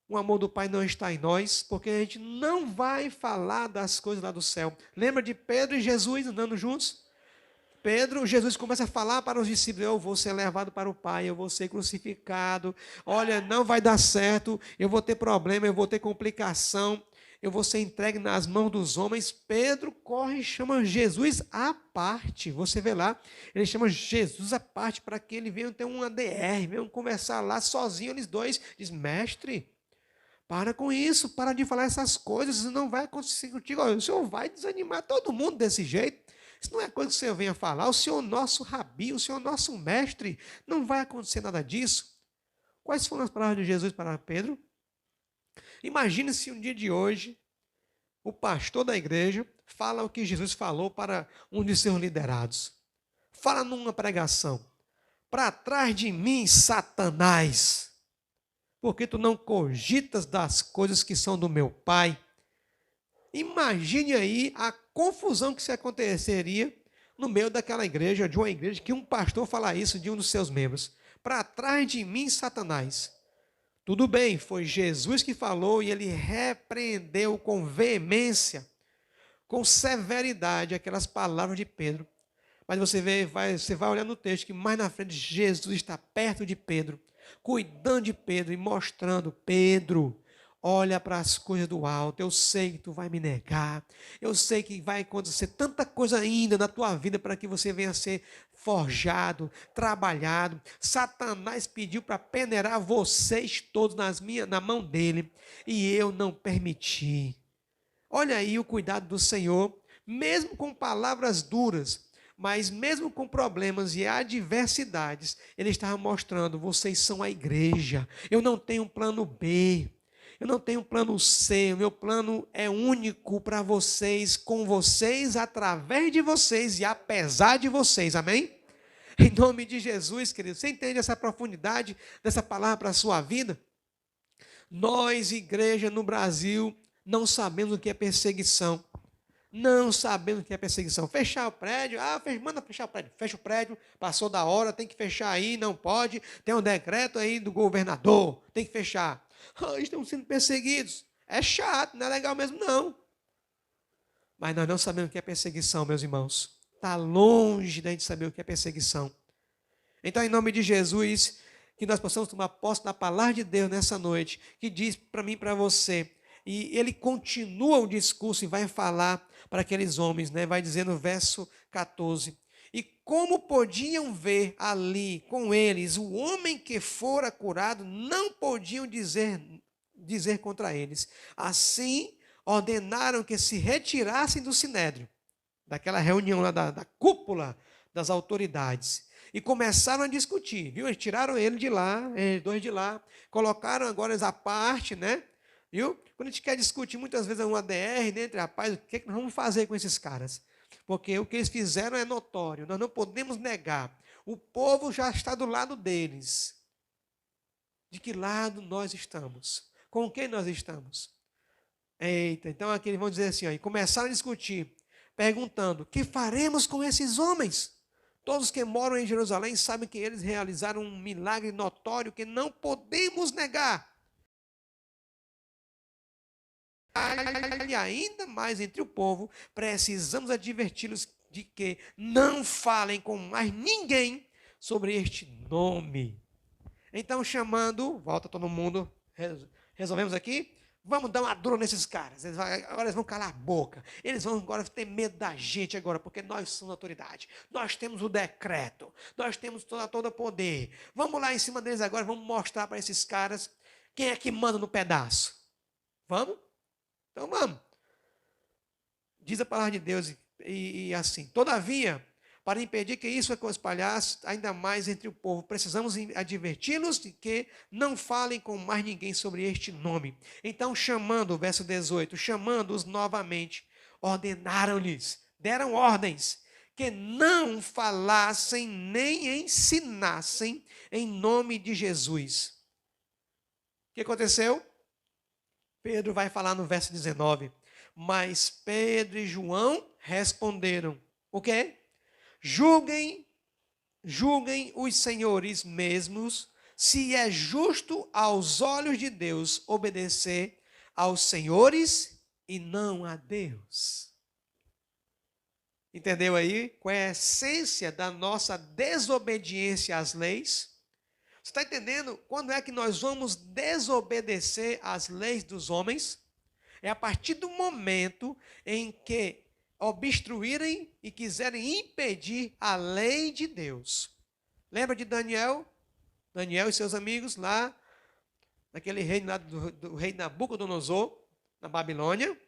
o amor do Pai não está em nós, porque a gente não vai falar das coisas lá do céu. Lembra de Pedro e Jesus andando juntos? Jesus começa a falar para os discípulos: eu vou ser levado para o Pai, eu vou ser crucificado, olha, não vai dar certo, eu vou ter problema, eu vou ter complicação, eu vou ser entregue nas mãos dos homens. Pedro corre e chama Jesus à parte. Você vê lá, ele chama Jesus à parte para que ele venha ter um ADR, venham conversar lá sozinho, eles dois. Diz: mestre, para com isso, para de falar essas coisas, isso não vai acontecer contigo. O Senhor vai desanimar todo mundo desse jeito. Isso não é coisa que o Senhor venha falar. O Senhor nosso rabi, o Senhor nosso mestre, não vai acontecer nada disso. Quais foram as palavras de Jesus para Pedro? Imagine se um dia de hoje, o pastor da igreja fala o que Jesus falou para um de seus liderados. Fala numa pregação: para trás de mim, Satanás, porque tu não cogitas das coisas que são do meu Pai. Imagine aí a confusão que se aconteceria no meio daquela igreja, de uma igreja, que um pastor falar isso de um dos seus membros: para trás de mim, Satanás. Tudo bem, foi Jesus que falou e ele repreendeu com veemência, com severidade, aquelas palavras de Pedro. Mas você vai olhar no texto que mais na frente Jesus está perto de Pedro, cuidando de Pedro e mostrando: Pedro, olha para as coisas do alto. Eu sei que tu vai me negar. Eu sei que vai acontecer tanta coisa ainda na tua vida para que você venha a ser forjado, trabalhado. Satanás pediu para peneirar vocês todos na mão dele e eu não permiti. Olha aí o cuidado do Senhor, mesmo com palavras duras. Mas mesmo com problemas e adversidades, ele estava mostrando, vocês são a igreja. Eu não tenho um plano B. Eu não tenho um plano C. O meu plano é único para vocês, com vocês, através de vocês e apesar de vocês. Amém? Em nome de Jesus, querido. Você entende essa profundidade dessa palavra para a sua vida? Nós, igreja no Brasil, não sabemos o que é perseguição. Não sabemos o que é perseguição. Fechar o prédio, manda fechar o prédio. Fecha o prédio, passou da hora, tem que fechar aí, não pode. Tem um decreto aí do governador, tem que fechar. Estamos sendo perseguidos. É chato, não é legal mesmo não. Mas nós não sabemos o que é perseguição, meus irmãos. Está longe da gente saber o que é perseguição. Então, em nome de Jesus, que nós possamos tomar posse da palavra de Deus nessa noite, que diz para mim e para você. E ele continua o discurso e vai falar para aqueles homens, né? Vai dizer no verso 14. E como podiam ver ali com eles o homem que fora curado, não podiam dizer contra eles. Assim, ordenaram que se retirassem do sinédrio, daquela reunião lá da cúpula das autoridades. E começaram a discutir, viu? Eles tiraram ele de lá, eles dois de lá, colocaram agora eles à parte, né? Viu? Quando a gente quer discutir, muitas vezes é uma DR, né, entre rapaz, o que é que nós vamos fazer com esses caras? Porque o que eles fizeram é notório, nós não podemos negar. O povo já está do lado deles. De que lado nós estamos? Com quem nós estamos? Eita, então aqui eles vão dizer assim, ó, e começaram a discutir, perguntando, que faremos com esses homens? Todos que moram em Jerusalém sabem que eles realizaram um milagre notório que não podemos negar. E ainda mais entre o povo, precisamos adverti-los de que não falem com mais ninguém sobre este nome. Então, chamando, volta todo mundo, resolvemos aqui? Vamos dar uma dura nesses caras. Agora eles vão calar a boca. Eles vão agora ter medo da gente agora, porque nós somos autoridade. Nós temos o decreto. Nós temos todo o poder. Vamos lá em cima deles agora, vamos mostrar para esses caras quem é que manda no pedaço. Vamos? Então vamos. Diz a palavra de Deus e assim. Todavia, para impedir que isso espalhasse ainda mais entre o povo, precisamos adverti-los de que não falem com mais ninguém sobre este nome. Então, chamando, verso 18, chamando-os novamente, ordenaram-lhes, deram ordens, que não falassem nem ensinassem em nome de Jesus. O que aconteceu? Pedro vai falar no verso 19. Mas Pedro e João responderam. O quê? Julguem os senhores mesmos, se é justo aos olhos de Deus obedecer aos senhores e não a Deus. Entendeu aí qual é a essência da nossa desobediência às leis? Você está entendendo quando é que nós vamos desobedecer às leis dos homens? É a partir do momento em que obstruírem e quiserem impedir a lei de Deus. Lembra de Daniel? Daniel e seus amigos lá, naquele reino lá do rei Nabucodonosor, na Babilônia.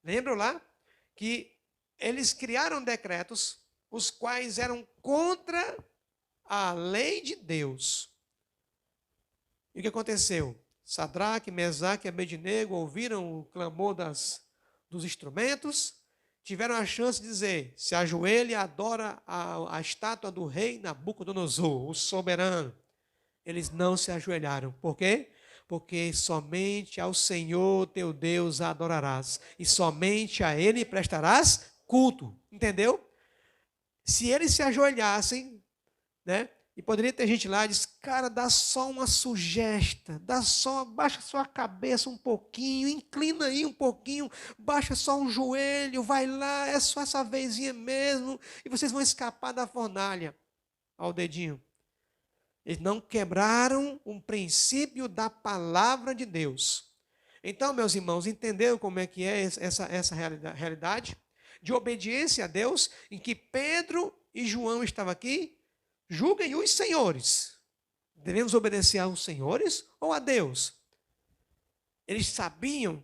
Lembram lá? Que eles criaram decretos, os quais eram contra a lei de Deus. E o que aconteceu? Sadraque, Mesaque e Abednego ouviram o clamor dos instrumentos, tiveram a chance de dizer, se ajoelha e adora a estátua do rei Nabucodonosor, o soberano. Eles não se ajoelharam. Por quê? Porque somente ao Senhor teu Deus adorarás, e somente a Ele prestarás culto. Entendeu? Se eles se ajoelhassem, né? E poderia ter gente lá que diz, cara, dá só uma sugestão, baixa só a cabeça um pouquinho, inclina aí um pouquinho, baixa só um joelho, vai lá, é só essa vezinha mesmo, e vocês vão escapar da fornalha. Olha o dedinho. Eles não quebraram um princípio da palavra de Deus. Então, meus irmãos, entenderam como é que é essa realidade? De obediência a Deus, em que Pedro e João estavam aqui. Julguem os senhores. Devemos obedecer aos senhores ou a Deus? Eles sabiam,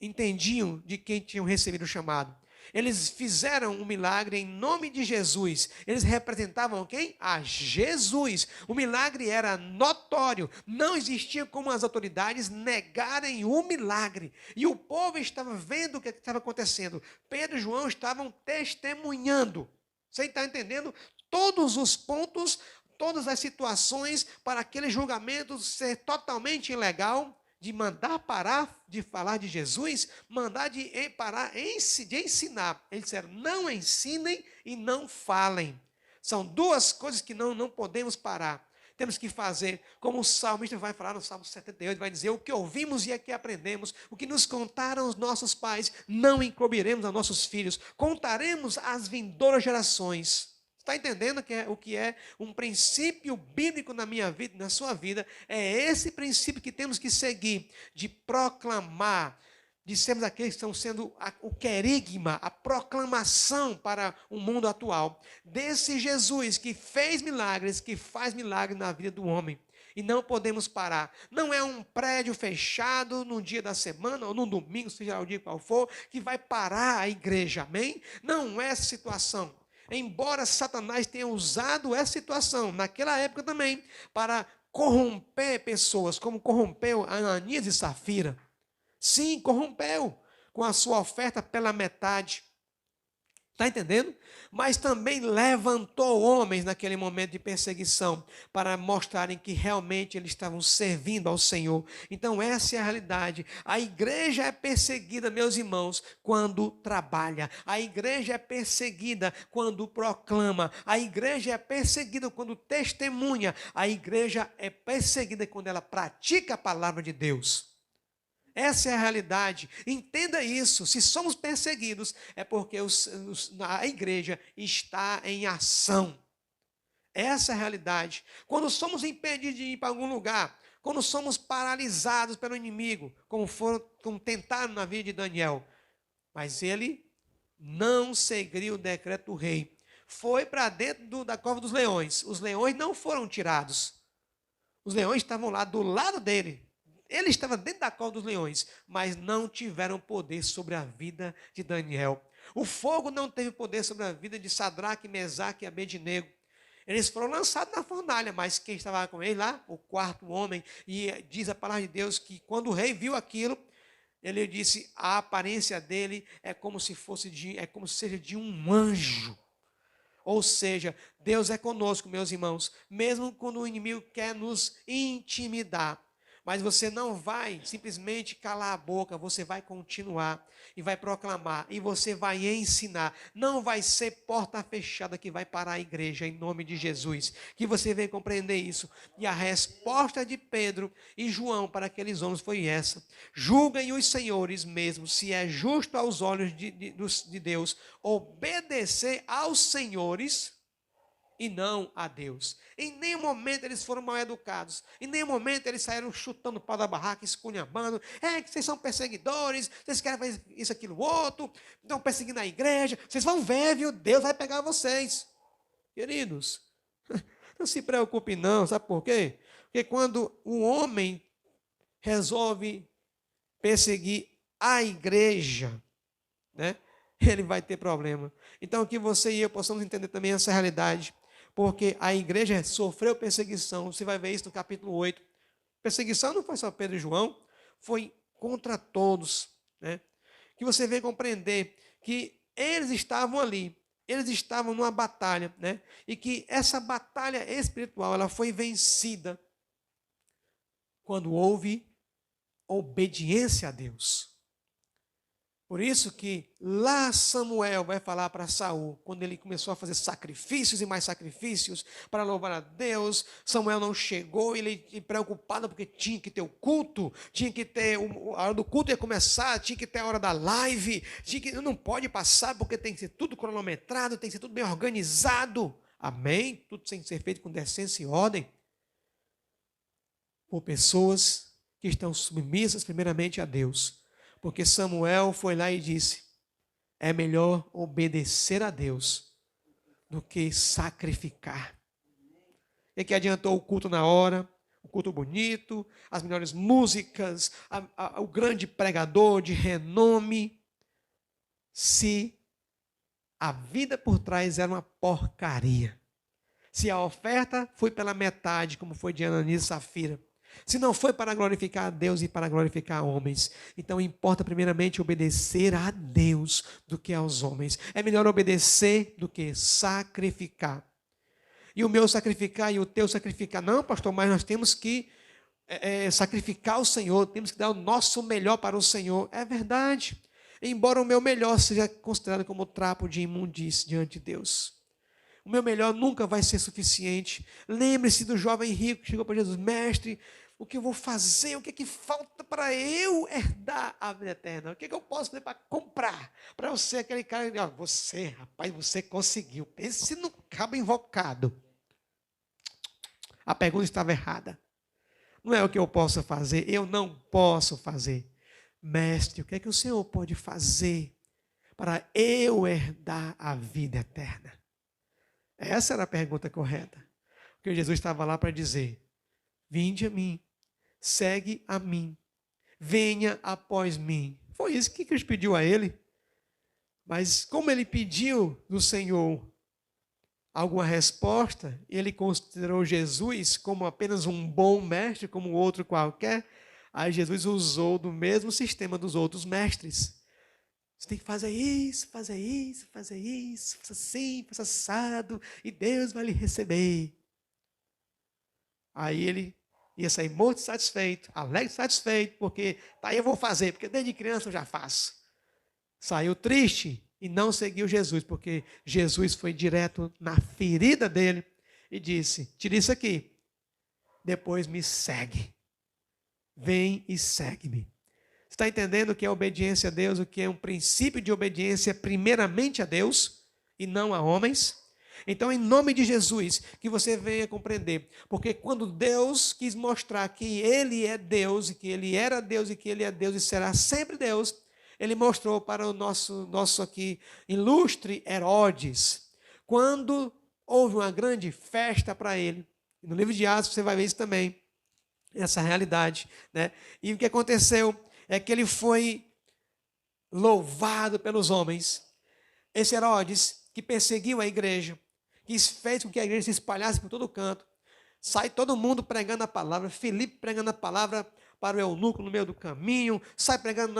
entendiam de quem tinham recebido o chamado. Eles fizeram um milagre em nome de Jesus. Eles representavam quem? A Jesus. O milagre era notório. Não existia como as autoridades negarem o milagre. E o povo estava vendo o que estava acontecendo. Pedro e João estavam testemunhando. Você está entendendo? Todos os pontos, todas as situações para aquele julgamento ser totalmente ilegal, de mandar parar de falar de Jesus, mandar de parar de ensinar. Eles disseram, não ensinem e não falem. São duas coisas que não podemos parar. Temos que fazer, como o salmista vai falar no Salmo 78, vai dizer, o que ouvimos e é que aprendemos, o que nos contaram os nossos pais, não encobriremos a nossos filhos, contaremos às vindouras gerações. Está entendendo o que é um princípio bíblico na minha vida, na sua vida? É esse princípio que temos que seguir, de proclamar, de sermos aqueles que estão sendo o querigma, a proclamação para o mundo atual. Desse Jesus que fez milagres, que faz milagres na vida do homem. E não podemos parar. Não é um prédio fechado num dia da semana, ou num domingo, seja o dia qual for, que vai parar a igreja, amém? Não é essa situação. Embora Satanás tenha usado essa situação, naquela época também, para corromper pessoas, como corrompeu Ananias e Safira. Sim, corrompeu com a sua oferta pela metade. Está entendendo? Mas também levantou homens naquele momento de perseguição para mostrarem que realmente eles estavam servindo ao Senhor. Então essa é a realidade. A igreja é perseguida, meus irmãos, quando trabalha. A igreja é perseguida quando proclama. A igreja é perseguida quando testemunha. A igreja é perseguida quando ela pratica a palavra de Deus. Essa é a realidade. Entenda isso. Se somos perseguidos, é porque a igreja está em ação. Essa é a realidade. Quando somos impedidos de ir para algum lugar, quando somos paralisados pelo inimigo, como tentaram na vida de Daniel, mas ele não seguiu o decreto do rei. Foi para dentro da cova dos leões. Os leões não foram tirados. Os leões estavam lá do lado dele. Ele estava dentro da cova dos leões, mas não tiveram poder sobre a vida de Daniel. O fogo não teve poder sobre a vida de Sadraque, Mesaque e Abednego. Eles foram lançados na fornalha, mas quem estava com eles lá? O quarto homem. E diz a palavra de Deus que quando o rei viu aquilo, ele disse, a aparência dele é como se seja de um anjo. Ou seja, Deus é conosco, meus irmãos, mesmo quando o inimigo quer nos intimidar. Mas você não vai simplesmente calar a boca, você vai continuar e vai proclamar e você vai ensinar. Não vai ser porta fechada que vai parar a igreja em nome de Jesus. Que você venha compreender isso. E a resposta de Pedro e João para aqueles homens foi essa. Julguem os senhores mesmo, se é justo aos olhos de Deus, obedecer aos senhores e não a Deus. Em nenhum momento eles foram mal educados. Em nenhum momento eles saíram chutando o pau da barraca, esculhambando. Que vocês são perseguidores, vocês querem fazer isso, aquilo, outro, estão perseguindo a igreja. Vocês vão ver, viu? Deus vai pegar vocês. Queridos, não se preocupe não, sabe por quê? Porque quando o homem resolve perseguir a igreja, né, ele vai ter problema. Então que você e eu possamos entender também essa realidade. Porque a igreja sofreu perseguição. Você vai ver isso no capítulo 8. Perseguição não foi só Pedro e João, foi contra todos. Né? Que você venha compreender que eles estavam ali, eles estavam numa batalha, né? E que essa batalha espiritual ela foi vencida quando houve obediência a Deus. Por isso que lá Samuel vai falar para Saul, quando ele começou a fazer sacrifícios e mais sacrifícios para louvar a Deus, Samuel não chegou, ele preocupado porque tinha que ter o culto, tinha que ter, a hora do culto ia começar, tinha que ter a hora da live, não pode passar porque tem que ser tudo cronometrado, tem que ser tudo bem organizado. Amém? Tudo tem que ser feito com decência e ordem. Por pessoas que estão submissas primeiramente a Deus. Porque Samuel foi lá e disse, é melhor obedecer a Deus do que sacrificar. E que adiantou o culto na hora, o culto bonito, as melhores músicas, o grande pregador de renome, se A vida por trás era uma porcaria. Se a oferta foi pela metade, como foi de Ananias e Safira, se não foi para glorificar a Deus e para glorificar homens, então importa primeiramente obedecer a Deus do que aos homens. É melhor obedecer do que sacrificar. E o meu sacrificar e o teu sacrificar. Não, pastor, mas nós temos que sacrificar o Senhor, temos que dar o nosso melhor para o Senhor. É verdade. Embora o meu melhor seja considerado como trapo de imundície diante de Deus. O meu melhor nunca vai ser suficiente. Lembre-se do jovem rico que chegou para Jesus: mestre, o que eu vou fazer? O que é que falta para eu herdar a vida eterna? O que é que eu posso fazer para comprar? Para eu ser aquele cara, você, rapaz, você conseguiu. Pense no cabo invocado. A pergunta estava errada. Não é o que eu posso fazer, eu não posso fazer. Mestre, o que é que o Senhor pode fazer para eu herdar a vida eterna? Essa era a pergunta correta. Porque Jesus estava lá para dizer: vinde a mim, segue a mim, venha após mim. Foi isso que Cristo pediu a ele. Mas como ele pediu do Senhor alguma resposta, ele considerou Jesus como apenas um bom mestre, como outro qualquer. Aí Jesus usou do mesmo sistema dos outros mestres. Você tem que fazer isso, fazer isso, fazer isso, faça assim, faça assado, e Deus vai lhe receber. Aí ele ia sair muito satisfeito, alegre satisfeito, porque tá aí eu vou fazer, porque desde criança eu já faço. Saiu triste e não seguiu Jesus, porque Jesus foi direto na ferida dele e disse: tira isso aqui, depois me segue. Vem e segue-me. Você está entendendo o que é obediência a Deus, o que é um princípio de obediência primeiramente a Deus e não a homens? Então, em nome de Jesus, que você venha compreender. Porque quando Deus quis mostrar que Ele é Deus, e que Ele era Deus, e que Ele é Deus e será sempre Deus, Ele mostrou para o nosso aqui ilustre Herodes, quando houve uma grande festa para ele. No livro de Atos você vai ver isso também, essa realidade, né? E o que aconteceu é que ele foi louvado pelos homens. Esse Herodes, que perseguiu a igreja, que fez com que a igreja se espalhasse por todo canto, sai todo mundo pregando a palavra, Filipe pregando a palavra para o eunuco no meio do caminho, sai pregando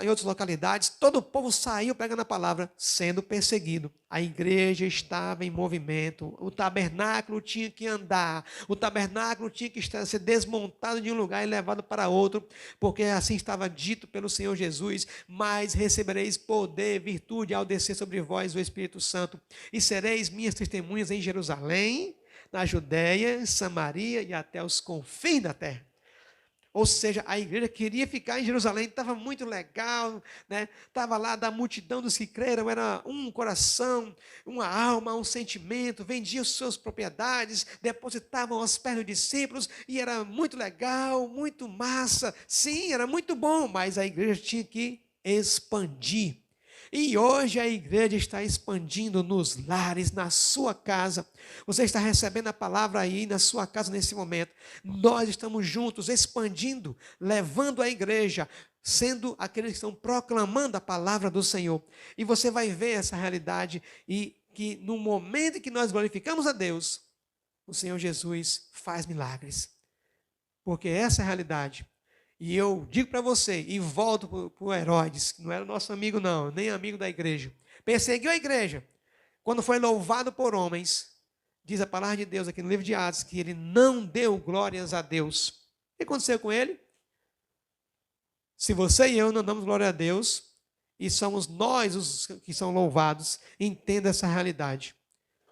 em outras localidades, todo o povo saiu pregando a palavra, sendo perseguido. A igreja estava em movimento, o tabernáculo tinha que andar, o tabernáculo tinha que ser desmontado de um lugar e levado para outro, porque assim estava dito pelo Senhor Jesus: mas recebereis poder, virtude, ao descer sobre vós o Espírito Santo, e sereis minhas testemunhas em Jerusalém, na Judéia, Samaria e até os confins da terra. Ou seja, a igreja queria ficar em Jerusalém, estava muito legal, né? Estava lá da multidão dos que creram, era um coração, uma alma, um sentimento, vendiam suas propriedades, depositavam aos pés dos discípulos, e era muito legal, muito massa. Sim, era muito bom, mas a igreja tinha que expandir. E hoje a igreja está expandindo nos lares, na sua casa. Você está recebendo a palavra aí na sua casa nesse momento. Nós estamos juntos, expandindo, levando a igreja, sendo aqueles que estão proclamando a palavra do Senhor. E você vai ver essa realidade, e que no momento em que nós glorificamos a Deus, o Senhor Jesus faz milagres. Porque essa é a realidade. E eu digo para você, e volto para o Herodes, que não era nosso amigo não, nem amigo da igreja. Perseguiu a igreja. Quando foi louvado por homens, diz a palavra de Deus aqui no livro de Atos, que ele não deu glórias a Deus. O que aconteceu com ele? Se você e eu não damos glória a Deus, e somos nós os que são louvados, entenda essa realidade.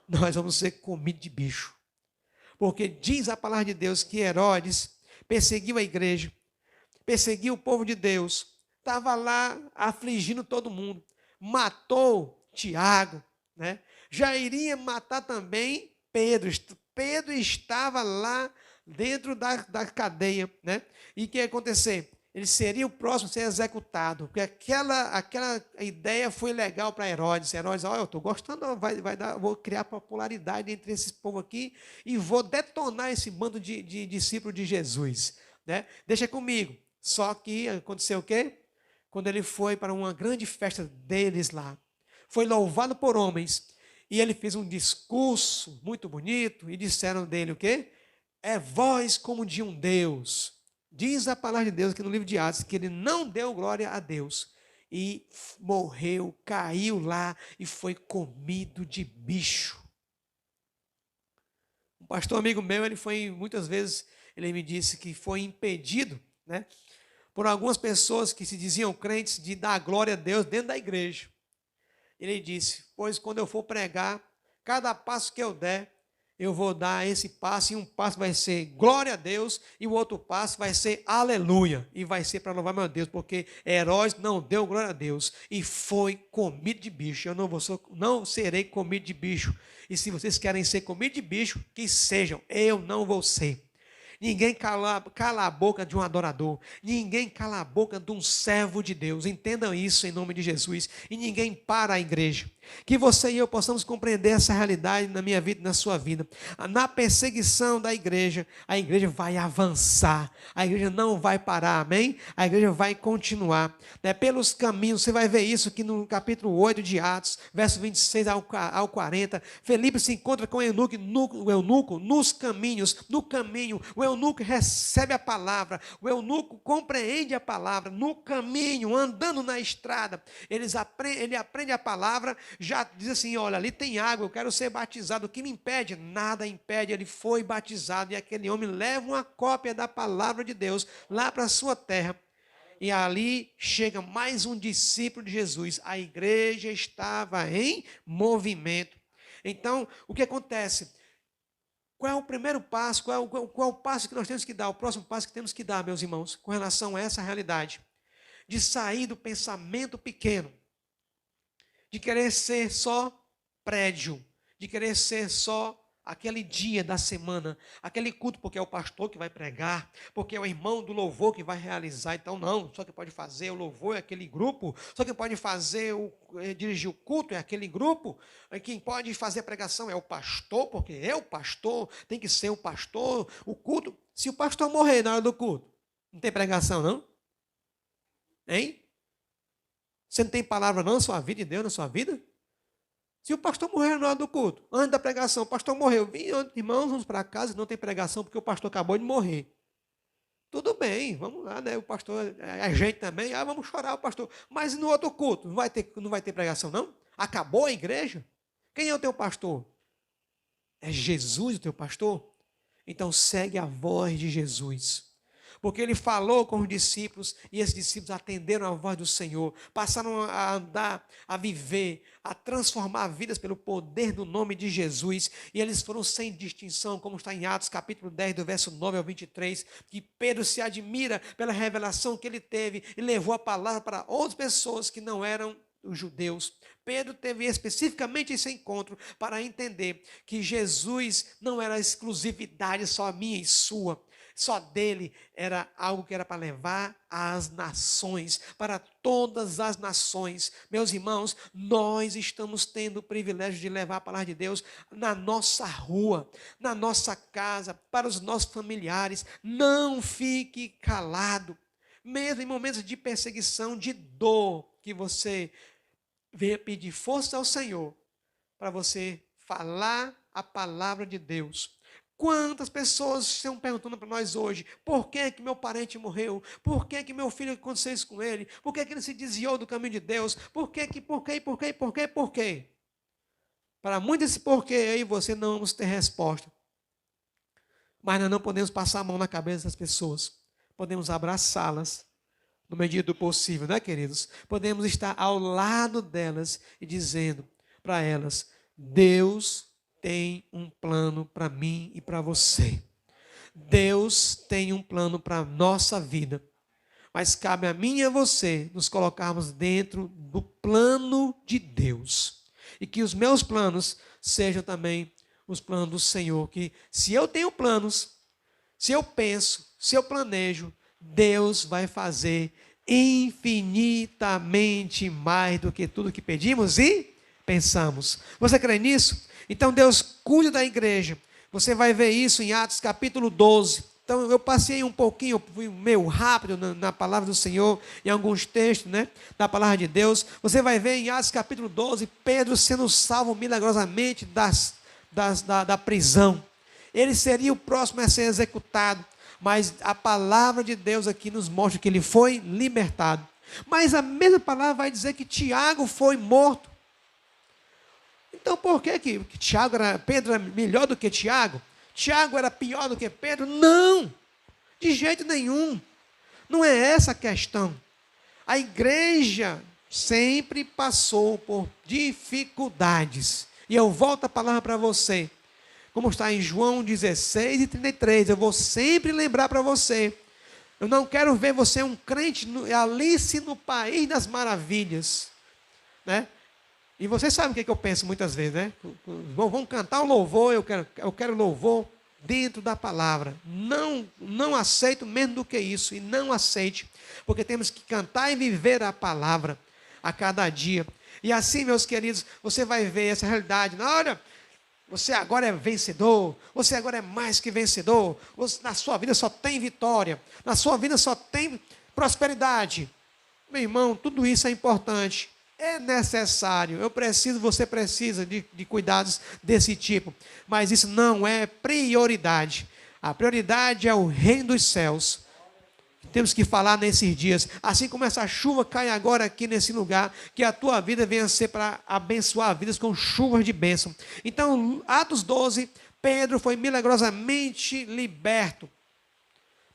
Nós vamos ser comidos de bicho. Porque diz a palavra de Deus que Herodes perseguiu a igreja, perseguiu o povo de Deus, estava lá afligindo todo mundo, matou Tiago, né? Já iria matar também Pedro. Pedro estava lá dentro da cadeia, né? E o que ia acontecer? Ele seria o próximo a ser executado, porque aquela ideia foi legal para Herodes. Herodes, eu estou gostando, vou criar popularidade entre esse povo aqui e vou detonar esse bando de discípulos de Jesus, né? Deixa comigo. Só que aconteceu o quê? Quando ele foi para uma grande festa deles lá, foi louvado por homens, e ele fez um discurso muito bonito, e disseram dele o quê? É voz como de um Deus. Diz a palavra de Deus aqui no livro de Atos, que ele não deu glória a Deus, e morreu, caiu lá, e foi comido de bicho. Um pastor amigo meu, ele foi, muitas vezes, ele me disse que foi impedido, né, por algumas pessoas que se diziam crentes, de dar glória a Deus dentro da igreja. Ele disse, pois quando eu for pregar, cada passo que eu der, eu vou dar esse passo, e um passo vai ser glória a Deus, e o outro passo vai ser aleluia, e vai ser para louvar meu Deus, porque Herodes não deu glória a Deus, e foi comido de bicho. Eu não serei comido de bicho, e se vocês querem ser comido de bicho, que sejam, eu não vou ser. Ninguém cala a boca de um adorador. Ninguém cala a boca de um servo de Deus. Entendam isso em nome de Jesus. E ninguém para a igreja. Que você e eu possamos compreender essa realidade na minha vida e na sua vida. Na perseguição da igreja, a igreja vai avançar. A igreja não vai parar, amém? A igreja vai continuar. Pelos caminhos, você vai ver isso aqui no capítulo 8 de Atos, verso 26 ao 40. Felipe se encontra com o eunuco nos caminhos. No caminho, o eunuco recebe a palavra. O eunuco compreende a palavra. No caminho, andando na estrada, ele aprende a palavra. Já diz assim, olha, ali tem água, eu quero ser batizado, o que me impede? Nada impede, ele foi batizado, e aquele homem leva uma cópia da palavra de Deus lá para a sua terra, e ali chega mais um discípulo de Jesus. A igreja estava em movimento. Então, o que acontece? Qual é o primeiro passo, qual é o passo que nós temos que dar, o próximo passo que temos que dar, meus irmãos, com relação a essa realidade? De sair do pensamento pequeno, de querer ser só prédio, de querer ser só aquele dia da semana, aquele culto, porque é o pastor que vai pregar, porque é o irmão do louvor que vai realizar. Então não, só quem pode fazer o louvor é aquele grupo, só quem pode dirigir o culto é aquele grupo, quem pode fazer a pregação é o pastor, porque é o pastor, tem que ser o pastor, o culto. Se o pastor morrer na hora do culto, não tem pregação não? Hein? Você não tem palavra não na sua vida, de Deus na sua vida? Se o pastor morrer na hora do culto, antes da pregação, o pastor morreu, irmãos, vamos para casa, não tem pregação porque o pastor acabou de morrer. Tudo bem, vamos lá, né? O pastor, a gente também, vamos chorar o pastor. Mas no outro culto, não vai ter pregação não? Acabou a igreja? Quem é o teu pastor? É Jesus o teu pastor? Então segue a voz de Jesus. Porque ele falou com os discípulos, e esses discípulos atenderam a voz do Senhor, passaram a andar, a viver, a transformar vidas pelo poder do nome de Jesus, e eles foram sem distinção, como está em Atos capítulo 10, do verso 9 ao 23, que Pedro se admira pela revelação que ele teve, e levou a palavra para outras pessoas que não eram os judeus. Pedro teve especificamente esse encontro para entender que Jesus não era exclusividade só minha e sua, só dele, era algo que era para levar às nações, para todas as nações. Meus irmãos, nós estamos tendo o privilégio de levar a palavra de Deus na nossa rua, na nossa casa, para os nossos familiares. Não fique calado, mesmo em momentos de perseguição, de dor, que você venha pedir força ao Senhor, para você falar a palavra de Deus. Quantas pessoas estão perguntando para nós hoje, por que meu parente morreu? Por que meu filho aconteceu isso com ele? Por que ele se desviou do caminho de Deus? Por quê? Para muito esse porquê aí você não vamos ter resposta. Mas nós não podemos passar a mão na cabeça das pessoas. Podemos abraçá-las no medida do possível, né, queridos? Podemos estar ao lado delas e dizendo para elas, Deus tem um plano para mim e para você. Deus tem um plano para a nossa vida. Mas cabe a mim e a você nos colocarmos dentro do plano de Deus. E que os meus planos sejam também os planos do Senhor. Que se eu tenho planos, se eu penso, se eu planejo, Deus vai fazer infinitamente mais do que tudo que pedimos e pensamos. Você crê nisso? Então Deus cuida da igreja. Você vai ver isso em Atos capítulo 12, Então, eu passei um pouquinho, eu fui meio rápido na palavra do Senhor, em alguns textos, né, da palavra de Deus. Você vai ver em Atos capítulo 12, Pedro sendo salvo milagrosamente da prisão. Ele seria o próximo a ser executado, mas a palavra de Deus aqui nos mostra que ele foi libertado. Mas a mesma palavra vai dizer que Tiago foi morto. Então, por que Pedro era melhor do que Tiago? Tiago era pior do que Pedro? Não, de jeito nenhum. Não é essa a questão. A igreja sempre passou por dificuldades. E eu volto a palavra para você. Como está em João 16 e 33, eu vou sempre lembrar para você. Eu não quero ver você um crente Alice no País das Maravilhas, né? E vocês sabem o que eu penso muitas vezes, né? Vamos cantar o louvor, eu quero louvor dentro da palavra. Não aceito menos do que isso, e não aceite, porque temos que cantar e viver a palavra a cada dia. E assim, meus queridos, você vai ver essa realidade. Na hora, você agora é vencedor, você agora é mais que vencedor, na sua vida só tem vitória, na sua vida só tem prosperidade. Meu irmão, tudo isso é importante. É necessário, você precisa de cuidados desse tipo, mas isso não é prioridade. A prioridade é o reino dos céus. Temos que falar nesses dias, assim como essa chuva cai agora aqui nesse lugar, que a tua vida venha ser para abençoar vidas com chuvas de bênção. Então, Atos 12, Pedro foi milagrosamente liberto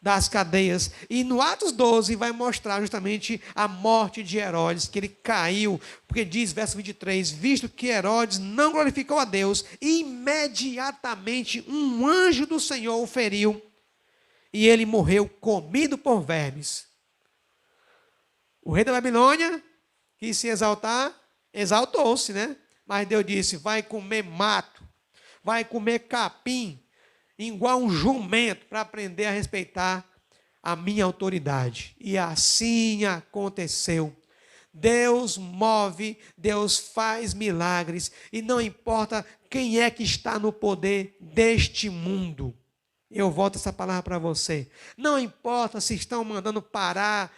das cadeias. E no Atos 12 vai mostrar justamente a morte de Herodes, que ele caiu, porque diz, verso 23, visto que Herodes não glorificou a Deus, imediatamente um anjo do Senhor o feriu, e ele morreu comido por vermes. O rei da Babilônia quis se exaltar, exaltou-se, né? Mas Deus disse, vai comer mato, vai comer capim, igual um jumento, para aprender a respeitar a minha autoridade. E assim aconteceu. Deus move, Deus faz milagres, e não importa quem é que está no poder deste mundo. Eu volto essa palavra para você. Não importa se estão mandando parar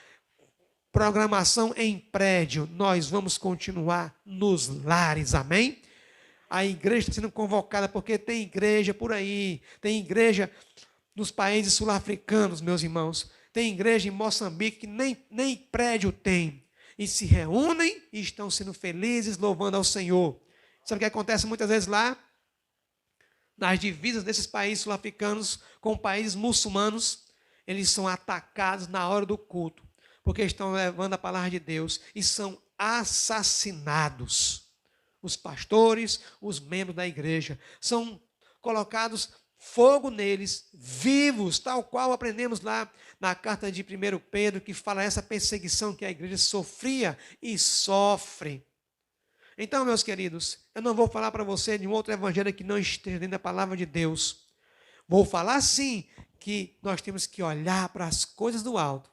programação em prédio, nós vamos continuar nos lares, amém? A igreja está sendo convocada, porque tem igreja por aí, tem igreja nos países sul-africanos, meus irmãos, tem igreja em Moçambique que nem prédio tem, e se reúnem e estão sendo felizes, louvando ao Senhor. Sabe o que acontece muitas vezes lá? Nas divisas desses países sul-africanos com países muçulmanos, eles são atacados na hora do culto, porque estão levando a palavra de Deus, e são assassinados. Os pastores, os membros da igreja, são colocados fogo neles, vivos, tal qual aprendemos lá na carta de 1 Pedro, que fala essa perseguição que a igreja sofria e sofre. Então, meus queridos, eu não vou falar para você de um outro evangelho que não esteja dentro da palavra de Deus. Vou falar sim que nós temos que olhar para as coisas do alto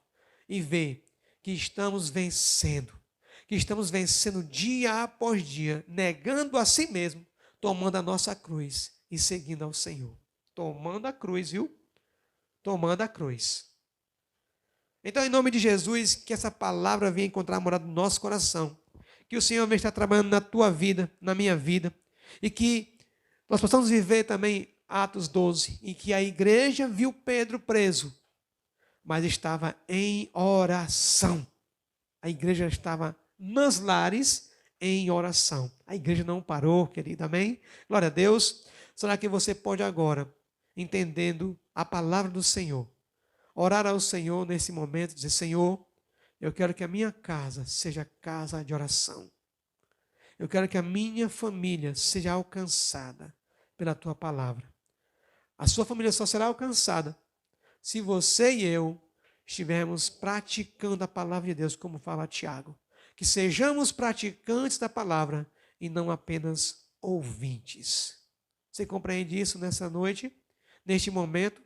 e ver que estamos vencendo. Que estamos vencendo dia após dia, negando a si mesmo, tomando a nossa cruz e seguindo ao Senhor. Tomando a cruz, viu? Tomando a cruz. Então, em nome de Jesus, que essa palavra venha encontrar morada no nosso coração. Que o Senhor venha estar trabalhando na tua vida, na minha vida. E que nós possamos viver também Atos 12, em que a igreja viu Pedro preso, mas estava em oração. A igreja estava nos lares em oração. A igreja não parou, querido, amém? Glória a Deus. Será que você pode agora, entendendo a palavra do Senhor, orar ao Senhor nesse momento, dizer, Senhor, eu quero que a minha casa seja casa de oração. Eu quero que a minha família seja alcançada pela tua palavra. A sua família só será alcançada se você e eu estivermos praticando a palavra de Deus, como fala Tiago. Que sejamos praticantes da palavra e não apenas ouvintes. Você compreende isso nessa noite? Neste momento?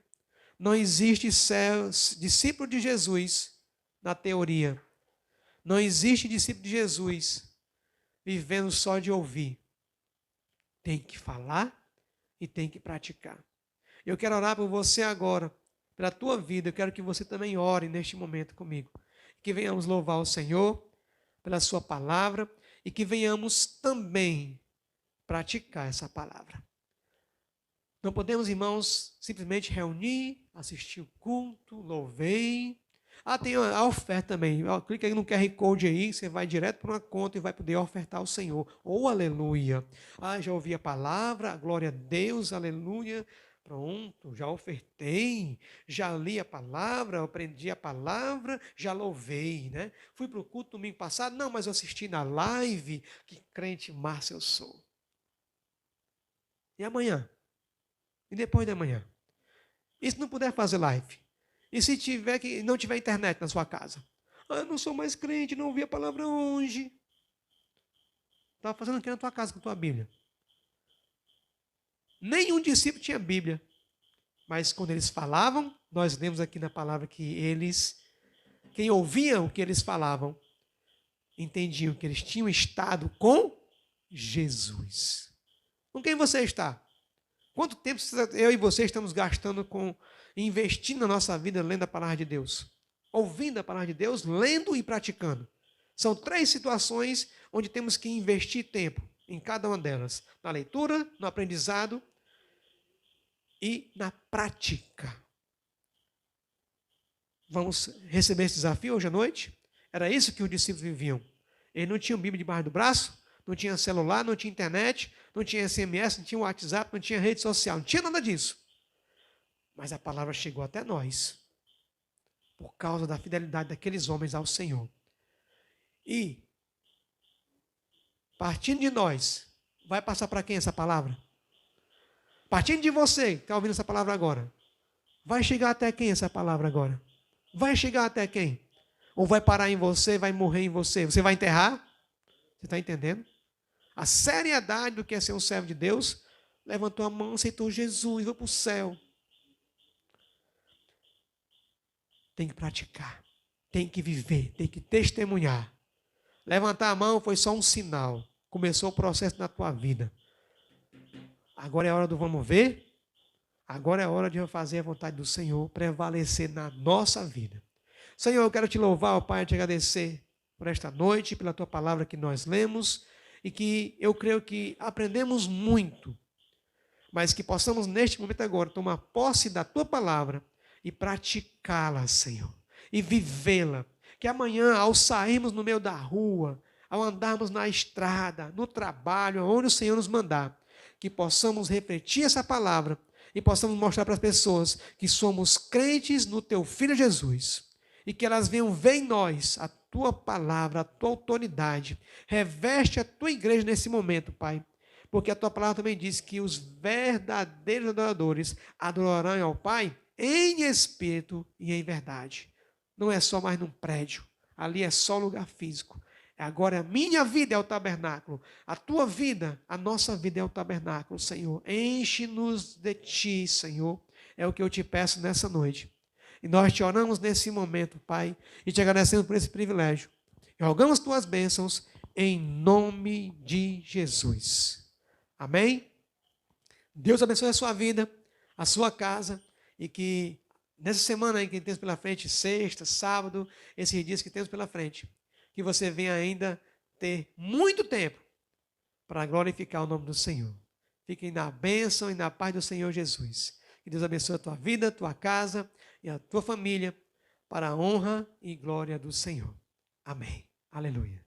Não existe discípulo de Jesus na teoria. Não existe discípulo de Jesus vivendo só de ouvir. Tem que falar e tem que praticar. Eu quero orar por você agora, pela tua vida. Eu quero que você também ore neste momento comigo. Que venhamos louvar o Senhor pela sua palavra e que venhamos também praticar essa palavra. Não podemos, irmãos, simplesmente reunir, assistir o culto, louvei. Tem a oferta também. Clica aí no QR Code aí, você vai direto para uma conta e vai poder ofertar ao Senhor. Aleluia. Já ouvi a palavra, glória a Deus, aleluia. Pronto, já ofertei, já li a palavra, aprendi a palavra, já louvei, né? Fui para o culto domingo passado, não, mas eu assisti na live, que crente massa eu sou. E amanhã? E depois de amanhã? E se não puder fazer live? E se não tiver internet na sua casa? Eu não sou mais crente, não ouvi a palavra hoje. Estava fazendo o que na tua casa com a tua Bíblia? Nenhum discípulo tinha Bíblia. Mas quando eles falavam, nós lemos aqui na palavra que quem ouvia o que eles falavam, entendiam que eles tinham estado com Jesus. Com quem você está? Quanto tempo eu e você estamos gastando investindo na nossa vida lendo a palavra de Deus? Ouvindo a palavra de Deus, lendo e praticando. São 3 situações onde temos que investir tempo em cada uma delas. Na leitura, no aprendizado e na prática. Vamos receber esse desafio hoje à noite? Era isso que os discípulos viviam. Eles não tinham Bíblia debaixo do braço, não tinha celular, não tinha internet, não tinha SMS, não tinha WhatsApp, não tinha rede social, não tinha nada disso. Mas a palavra chegou até nós por causa da fidelidade daqueles homens ao Senhor. E, partindo de nós, vai passar para quem essa palavra? Partindo de você, que está ouvindo essa palavra agora, vai chegar até quem essa palavra agora? Vai chegar até quem? Ou vai parar em você, vai morrer em você? Você vai enterrar? Você está entendendo? A seriedade do que é ser um servo de Deus, levantou a mão, aceitou Jesus, foi para o céu. Tem que praticar, tem que viver, tem que testemunhar. Levantar a mão foi só um sinal. Começou o processo na tua vida. Agora é a hora do vamos ver. Agora é a hora de fazer a vontade do Senhor prevalecer na nossa vida. Senhor, eu quero te louvar, ó Pai, te agradecer por esta noite, pela tua palavra que nós lemos e que eu creio que aprendemos muito, mas que possamos neste momento agora tomar posse da tua palavra e praticá-la, Senhor, e vivê-la. Que amanhã, ao sairmos no meio da rua, ao andarmos na estrada, no trabalho, aonde o Senhor nos mandar, que possamos refletir essa palavra e possamos mostrar para as pessoas que somos crentes no teu Filho Jesus e que elas venham ver em nós a tua palavra, a tua autoridade. Reveste a tua igreja nesse momento, Pai, porque a tua palavra também diz que os verdadeiros adoradores adorarão ao Pai em espírito e em verdade. Não é só mais num prédio, ali é só lugar físico. Agora a minha vida é o tabernáculo, a tua vida, a nossa vida é o tabernáculo, Senhor. Enche-nos de ti, Senhor, é o que eu te peço nessa noite. E nós te oramos nesse momento, Pai, e te agradecemos por esse privilégio. E rogamos tuas bênçãos em nome de Jesus. Amém? Deus abençoe a sua vida, a sua casa, e que nessa semana aí que temos pela frente, sexta, sábado, esses dias que temos pela frente, que você venha ainda ter muito tempo para glorificar o nome do Senhor. Fiquem na bênção e na paz do Senhor Jesus. Que Deus abençoe a tua vida, a tua casa e a tua família para a honra e glória do Senhor. Amém. Aleluia.